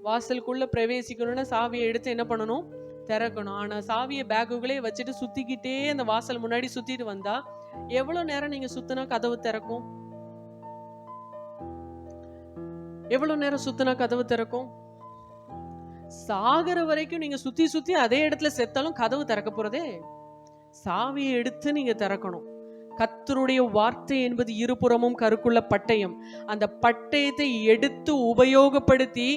வாசலுக்குள்ள பிரவேசிக்கணும்னா சாவியை எடுத்து என்ன பண்ணணும்? திறக்கணும். ஆனா சாவியை பேக்குகளே வச்சுட்டு சுத்திக்கிட்டே அந்த வாசல் முன்னாடி சுத்திட்டு வந்தா எவ்வளவு நேரம் நீங்க சுத்தினா கதவு திறக்கும்? எவ்வளவு நேரம் சுத்தினா கதவு திறக்கும்? சாகர வரைக்கும் நீங்க சுத்தி சுத்தி அதே இடத்துல செத்தாலும் கதவு திறக்க போறதே. சாவியை எடுத்து நீங்க திறக்கணும். கர்த்தருடைய வார்த்தை என்பது இருபுறமும் கருக்குள்ள பட்டயம். அந்த பட்டயத்தை எடுத்து உபயோகப்படுத்தி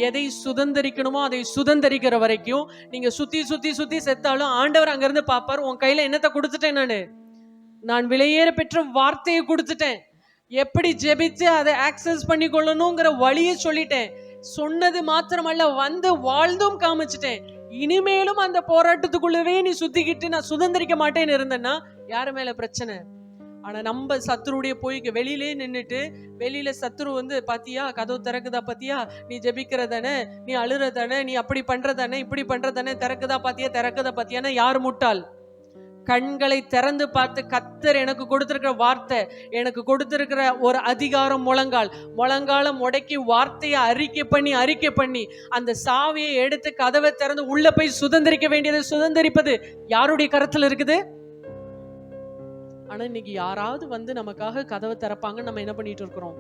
எதை சுதந்திரிக்கணுமோ அதை சுதந்திரிக்கிற வரைக்கும் நீங்க சுத்தி சுத்தி சுத்தி செத்தாலும் ஆண்டவர் அங்கிருந்து பாப்பார், உன் கையில என்னத்தை கொடுத்துட்டேன்? நான் விலையேற பெற்ற வார்த்தையை கொடுத்துட்டேன். எப்படி ஜெபிச்சு அதை ஆக்சஸ் பண்ணி கொள்ளணுங்கிற வழியை சொல்லிட்டேன். சொன்னது மாத்திரமல்ல, வந்து வாழ்ந்தும் காமிச்சிட்டேன். இனிமேலும் அந்த போராட்டத்துக்குள்ளவே நீ சுத்திக்கிட்டு நான் சுதந்திரிக்க மாட்டேன்னு இருந்தேன்னா யாரு மேல பிரச்சனை? ஆனா நம்ம சத்துருடைய போய்க்கு வெளியிலே நின்றுட்டு, வெளியில சத்துரு வந்து பாத்தியா கதவு திறக்குதா, பாத்தியா நீ ஜெபிக்கிறதானே, நீ அழுறதானே, நீ அப்படி பண்றதானே, இப்படி பண்றதானே, திறக்குதா பாத்தியான்னா யார் முட்டாள்? கண்களை திறந்து பார்த்து கர்த்தர் எனக்கு கொடுத்திருக்கிற வார்த்தை, எனக்கு கொடுத்திருக்கிற ஒரு அதிகாரம், முழங்கால முடக்கி வார்த்தையை அறிக்கை பண்ணி அந்த சாவியை எடுத்து கதவை திறந்து உள்ள போய் சுதந்திரிக்க வேண்டியதை சுதந்திரிப்பது யாருடைய கரத்துல இருக்குது? ஆனா இன்னைக்கு யாராவது வந்து நமக்காக கதவை திறப்பாங்க, நம்ம என்ன பண்ணிட்டு இருக்கிறோம்?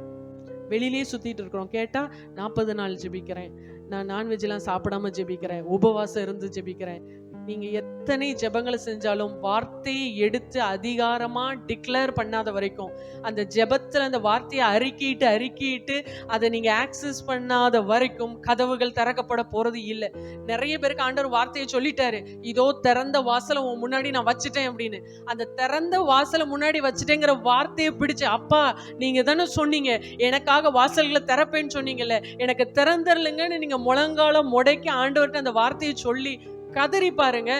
வெளியிலேயே சுத்திட்டு இருக்கிறோம். கேட்டா 40 நாள் ஜெபிக்கிறேன், நான் நான்வெஜ் எல்லாம் சாப்பிடாம ஜெபிக்கிறேன், உபவாசம் இருந்து ஜெபிக்கிறேன். நீங்க எத்தனை ஜெபங்களை செஞ்சாலும் வார்த்தையை எடுத்து அதிகாரமா டிக்ளேர் பண்ணாத வரைக்கும், அந்த ஜெபத்துல அந்த வார்த்தையை அறிக்கிட்டு அதை நீங்க ஆக்சஸ் பண்ணாத வரைக்கும் கதவுகள் திறக்கப்பட போறது இல்லை. நிறைய பேருக்கு ஆண்டவர் வார்த்தையை சொல்லிட்டாரு, இதோ திறந்த வாசலை உன் முன்னாடி நான் வச்சுட்டேன் அப்படின்னு. அந்த திறந்த வாசலை முன்னாடி வச்சுட்டேங்கிற வார்த்தையை பிடிச்சு, அப்பா நீங்க தானே சொன்னீங்க எனக்காக வாசல்களை திறப்பேன்னு சொன்னீங்கல்ல, எனக்கு திறந்துருலுங்கன்னு நீங்க முழங்காலம் முடக்கி ஆண்டவர்கிட்ட அந்த வார்த்தையை சொல்லி கதறி பாருங்க.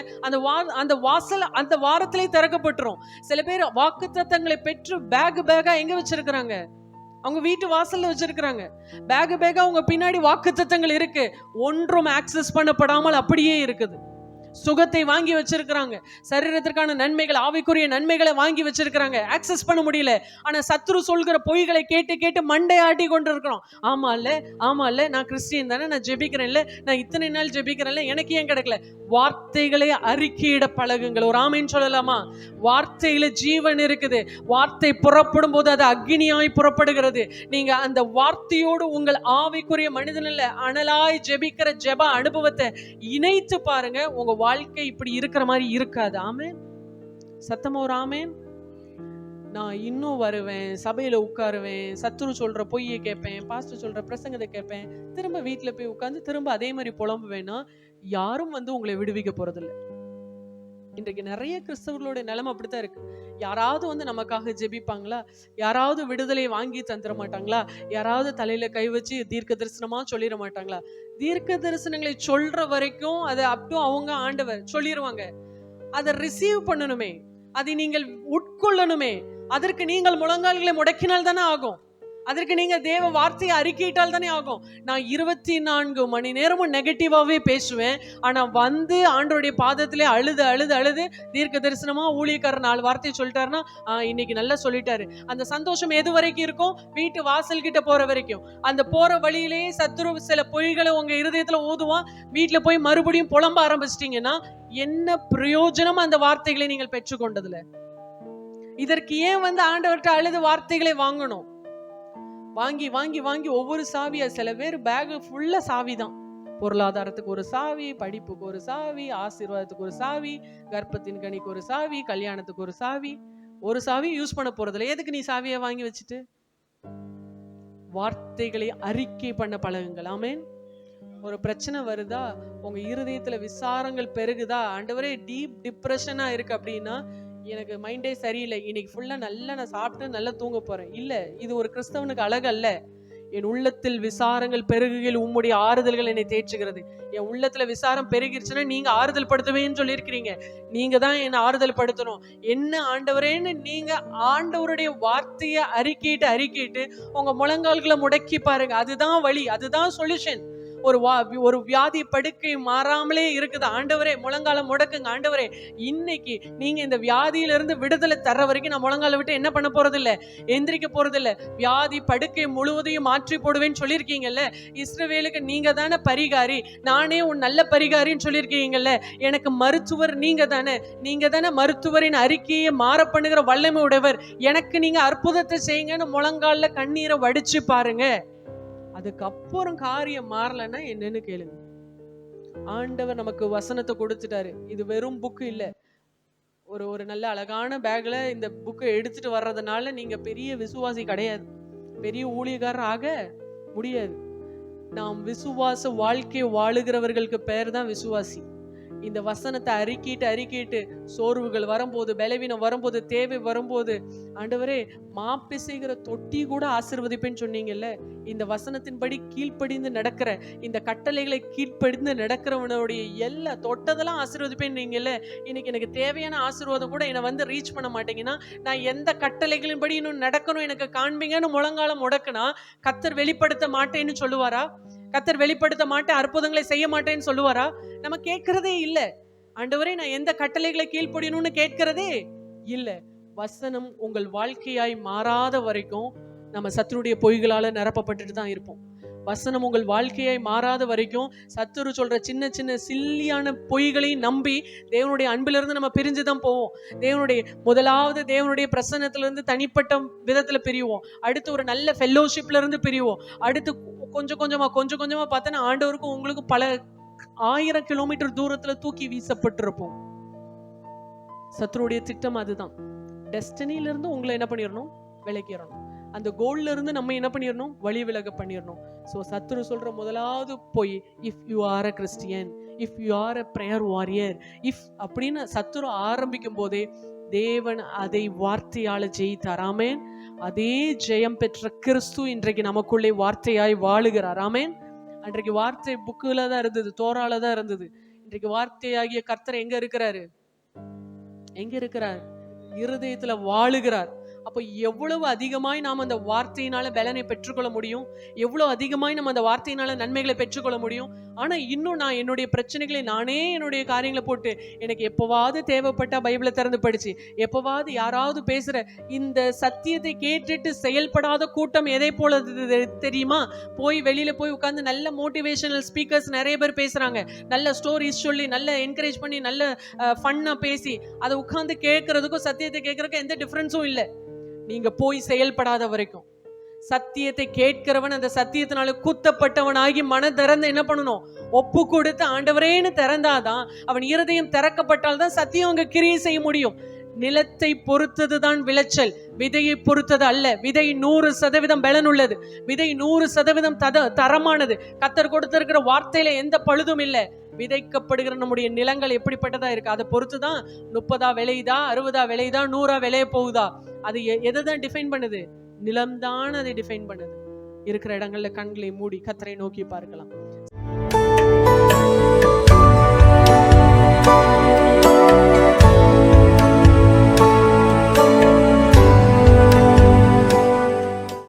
அந்த வாசல் அந்த வாரத்திலே திறக்கப்பட்டுரும். சில பேர் வாக்குத்தத்தங்களை பெற்று பேகா எங்க வச்சிருக்கிறாங்க? அவங்க வீட்டு வாசல்ல வச்சிருக்கிறாங்க. பேகா அவங்க பின்னாடி வாக்குத்தத்தங்கள் இருக்கு, ஒன்றும் ஆக்சஸ் பண்ணப்படாமல் அப்படியே இருக்குது. சுகத்தை வாங்கி வச்சிருக்கிறாங்க, சரீரத்திற்கான நன்மைகள், ஆவிக்குரிய நன்மைகளை வாங்கி வச்சிருக்கிறாங்க, ஆக்சஸ் பண்ண முடியல. ஆனா சத்துரு சொல்கிற பொய்களை கேட்டு மண்டை ஆட்டி கொண்டு இருக்கிறோம். ஆமா இல்ல நான் கிறிஸ்டியன் தானே, நான் ஜெபிக்கிறேன்ல, நான் இத்தனை நாள் ஜெபிக்கிறேன்ல, எனக்கு ஏன் கிடைக்கல? வார்த்தைகளை அறிக்கையிட பழகுங்கள். ஒரு ஆமேன்னு சொல்லலாமா? வார்த்தையில ஜீவன் இருக்குது. வார்த்தை புறப்படும் போது அது அக்னியாய் புறப்படுகிறது. நீங்க அந்த வார்த்தையோடு உங்கள் ஆவிக்குரிய மனிதனில் அனலாய் ஜெபிக்கிற ஜெப அனுபவத்தை இணைத்து பாருங்க. உங்க வாழ்க்கை இப்படி இருக்கிற மாதிரி இருக்காது. ஆமேன். சத்தமா ஒரு ஆமேன். நான் இன்னும் வருவேன், சபையில உட்காருவேன், சத்துரு சொல்ற பொய்யை கேட்பேன், பாஸ்டர் சொல்ற பிரசங்கத்தை கேட்பேன், திரும்ப வீட்டுல போய் உட்கார்ந்து திரும்ப அதே மாதிரி புலம்புவேன்னா யாரும் உங்களை விடுவிக்க போறதில்லை. இன்றைக்கு நிறைய கிறிஸ்தவர்களுடைய நிலைமை அப்படித்தான் இருக்கு. யாராவது நமக்காக ஜெபிப்பாங்களா? யாராவது விடுதலை வாங்கி தந்துட மாட்டாங்களா? யாராவது தலையில கை வச்சு தீர்க்க தரிசனமா சொல்லிட மாட்டாங்களா? தீர்க்க தரிசனங்களை சொல்ற வரைக்கும் அதை அப்டும் அவங்க ஆண்டவர் சொல்லிடுவாங்க. அதை ரிசீவ் பண்ணணுமே, அதை நீங்கள் உட்கொள்ளணுமே. அதற்கு நீங்கள் முழங்கால்களை முடக்கினால் தானே ஆகும். அதற்கு நீங்க தேவ வார்த்தையை அறிக்கையிட்டால் தானே ஆகும். நான் 24 மணி நேரமும் நெகட்டிவாவே பேசுவேன். ஆனா ஆண்டவருடைய பாதத்திலே அழுது தீர்க்க தரிசனமா ஊழியக்காரர் 4 வார்த்தையை சொல்லிட்டாருன்னா இன்னைக்கு நல்லா சொல்லிட்டாரு. அந்த சந்தோஷம் எது வரைக்கும் இருக்கும்? வீட்டு வாசல் கிட்ட போற வரைக்கும். அந்த போற வழியிலேயே சத்துரு சில பொய்களை உங்க இருதயத்துல ஊதுவான். வீட்டுல போய் மறுபடியும் புலம்ப ஆரம்பிச்சிட்டீங்கன்னா என்ன பிரயோஜனம் அந்த வார்த்தைகளை நீங்கள் பெற்றுக்கொண்டதுல? இதற்கு ஏன் ஆண்டவர்கிட்ட அழுது வார்த்தைகளை வாங்கணும்? வாங்கி வாங்கி வாங்கி ஒவ்வொரு சாவியா, சில பேர் பேக் ஃபுல்லா சாவி தான். பொருளாதாரத்துக்கு ஒரு சாவி, படிப்புக்கு ஒரு சாவி, ஆசீர்வாதத்துக்கு ஒரு சாவி, கர்ப்பத்தின் கனிக்கு ஒரு சாவி, கல்யாணத்துக்கு ஒரு சாவி. ஒரு சாவி யூஸ் பண்ண போறதில்ல. எதுக்கு நீ சாவியை வாங்கி வச்சுட்டு? வார்த்தைகளை அறிக்கை பண்ண பழகுங்கள். ஆமேன். ஒரு பிரச்சனை வருதா, உங்க இருதயத்துல விசாரங்கள் பெருகுதா, ஆண்டவரே டீப் டிப்ரெஷனா இருக்கு அப்படின்னா, எனக்கு மைண்டே சரியில்லை, இன்னைக்கு ஃபுல்லா நல்லா நான் சாப்பிட்டு நல்லா தூங்க போறேன். இல்ல, இது ஒரு கிறிஸ்தவனுக்கு அழகு அல்ல. என் உள்ளத்தில் விசாரங்கள் பெருகுகையில் உம்முடைய ஆறுதல்கள் என்னை தேற்றுகிறது. என் உள்ளத்துல விசாரம் பெருகிருச்சுன்னா நீங்க ஆறுதல் படுத்துவேன்னு சொல்லியிருக்கிறீங்க. நீங்க தான் என்னை ஆறுதல் படுத்தணும். என்ன ஆண்டவரேன்னு நீங்க ஆண்டவருடைய வார்த்தையை அறிக்கையிட்டு உங்க முழங்கால்களை முடக்கி பாருங்க. அதுதான் வழி, அதுதான் சொல்யூஷன். ஒரு வியாதி படுக்கை மாறாமலே இருக்குது. ஆண்டவரே முழங்காலம் முடக்குங்க. ஆண்டவரே இன்னைக்கு நீங்க இந்த வியாதியிலிருந்து விடுதலை தர வரைக்கும் நான் முழங்கால விட்டு என்ன பண்ண போறதில்ல, எந்திரிக்க போறதில்ல. வியாதி படுக்கை முழுவதையும் மாற்றி போடுவேன்னு சொல்லியிருக்கீங்கல்ல. இஸ்ரவேலுக்கு நீங்க தானே பரிகாரி, நானே உன் நல்ல பரிகாரின்னு சொல்லியிருக்கீங்கல்ல. எனக்கு மருத்துவர் நீங்க தானே மருத்துவரின் அறிக்கையை மாற பண்ணுகிற வல்லமை உடையவர். எனக்கு நீங்க அற்புதத்தை செய்யுங்கன்னு முழங்கால கண்ணீரை வடிச்சு பாருங்க. அதுக்கப்புறம் காரியம் மாறலன்னா என்னன்னு கேளுங்க. ஆண்டவர் நமக்கு வசனத்தை கொடுத்துட்டாரு. இது வெறும் புக்கு இல்ல. ஒரு நல்ல அழகான பேக்ல இந்த புக்கை எடுத்துட்டு வர்றதுனால நீங்க பெரிய விசுவாசி கிடையாது, பெரிய ஊழியக்காரர் ஆக முடியாது. நாம் விசுவாச வாழ்க்கை வாழுகிறவர்களுக்கு பெயர் தான் விசுவாசி. இந்த வசனத்தை அறிக்கிட்டு சோர்வுகள் வரும்போது, பலவீனம் வரும்போது, தேவை வரும்போது, ஆண்டவரே மாப்பிசைகிற தொட்டி கூட ஆசீர்வதிப்பேன்னு சொன்னீங்கல்ல. இந்த வசனத்தின்படி கீழ்ப்படிந்து நடக்கிற, இந்த கட்டளைகளை கீழ்ப்படிந்து நடக்கிறவனுடைய எல்லா தொட்டதெல்லாம் ஆசீர்வதிப்பேன்னீங்கல்ல. இன்னைக்கு எனக்கு தேவையான ஆசீர்வாதம் கூட என்னை ரீச் பண்ண மாட்டேங்கன்னா, நான் எந்த கட்டளைகளின் படி இன்னும் நடக்கணும் எனக்கு காண்பீங்கன்னு முழங்காலம் முடக்குனா கர்த்தர் வெளிப்படுத்த மாட்டேன்னு சொல்லுவாரா? கர்த்தர் வெளிப்படுத்த மாட்டேன், அற்புதங்களை செய்ய மாட்டேன்னு சொல்லுவாரா? நம்ம கேட்கிறதே இல்ல. ஆண்டவரே நான் எந்த கட்டளைகளை கீழ்ப்படியணும்னு கேட்கிறதே இல்ல. வசனம் உங்கள் வாழ்க்கையாய் மாறாத வரைக்கும் நம்ம சத்துருடைய பொய்களால நிரப்பப்பட்டுட்டு தான் இருப்போம். வசனம் உங்கள் வாழ்க்கையாய் மாறாத வரைக்கும் சத்துரு சொல்ற சின்ன சின்ன சில்லியான பொய்களை நம்பி தேவனுடைய அன்பிலிருந்து நம்ம பிரிஞ்சுதான் போவோம். முதலாவது தேவனுடைய பிரசன்னத்திலிருந்து தனிப்பட்ட விதத்துல பிரிவோம். அடுத்து ஒரு நல்ல ஃபெல்லோஷிப்ல இருந்து பிரிவோம். அடுத்து கொஞ்சம் கொஞ்சமா பார்த்தோன்னா ஆண்டவருக்கும் உங்களுக்கு பல 1000 கிலோமீட்டர் தூரத்துல தூக்கி வீசப்பட்டிருப்போம். சத்துருடைய திட்டம் அதுதான். டெஸ்டினில இருந்து உங்களை என்ன பண்ணிடணும், விலக்கிடணும். அந்த கோல்ல இருந்து நம்ம என்ன பண்ணிடணும், வழி விலக பண்ணிடணும். சோ சத்துரு சொல்ற முதலாவது போய், if you are a Christian, if you are a prayer warrior, if அப்படின்னு சத்துரு ஆரம்பிக்கும் போதே தேவன் அதை வார்த்தையால ஜெயித்தார். ஆமென். அதே ஜெயம் பெற்ற கிறிஸ்து இன்றைக்கு நமக்குள்ளே வார்த்தையாய் வாழுகிறார். ஆமென். அன்றைக்கு வார்த்தை புக்குல தான் இருந்தது, தோரால தான் இருந்தது. இன்றைக்கு வார்த்தையாகிய கர்த்தர் எங்க இருக்கிறாரு, எங்க இருக்கிறார், இருதயத்துல வாழுகிறார். அப்ப எவ்வளவு அதிகமாய் நாம் அந்த வார்த்தையினால பலனை பெற்றுக்கொள்ள முடியும், எவ்வளவு அதிகமாய் நம்ம அந்த வார்த்தையினால நன்மைகளை பெற்றுக்கொள்ள முடியும். ஆனா இன்னும் நான் என்னுடைய பிரச்சனைகளை நானே என்னுடைய காரியங்களை போட்டு, எனக்கு எப்பவாவது தேவைப்பட்டா பைபிளை திறந்து படிச்சு, எப்பவாவது யாராவது பேசுற இந்த சத்தியத்தை கேட்டுட்டு செயல்படாத கூட்டம் எதை போல தெரியுமா? போய் வெளியில போய் உட்கார்ந்து நல்ல மோட்டிவேஷனல் ஸ்பீக்கர்ஸ் நிறைய பேர் பேசுறாங்க, நல்ல ஸ்டோரிஸ் சொல்லி, நல்ல என்கரேஜ் பண்ணி, நல்ல ஃபன்னா பேசி, அதை உட்கார்ந்து கேட்கறதுக்கும் சத்தியத்தை கேட்கறதுக்கும் எந்த டிஃபரன்ஸும் இல்லை. நீங்க போய் செயல்படாத வரைக்கும். சத்தியத்தை கேட்கிறவன் அந்த சத்தியத்தினால குத்தப்பட்டவனாகி மன திறந்து என்ன பண்ணணும், ஒப்பு கொடுத்து ஆண்டவரேன்னு திறந்தாதான், அவன் இருதயம் திறக்கப்பட்டால் தான் சத்தியம் அங்க கிரியை செய்ய முடியும். நிலத்தை பொறுத்ததுதான் விளைச்சல், விதையை பொறுத்தது அல்ல. விதை 100% பலன் உள்ளது, விதை 100% தரமானது. கர்த்தர் கொடுத்திருக்கிற வார்த்தையில எந்த பழுதும் இல்லை. விதைக்கப்படுகிற நம்முடைய நிலங்கள் எப்படிப்பட்டதா இருக்கு, அதை பொறுத்துதான் 30 விளையுதா, 60 விளையுதா, 100 விளைய போகுதா. அது எதை தான் டிஃபைன் பண்ணுது, நிலம்தான் அதை டிஃபைன் பண்ணுது. இருக்கிற இடங்கள்ல கண்களை மூடி கர்த்தரை நோக்கி பார்க்கலாம்.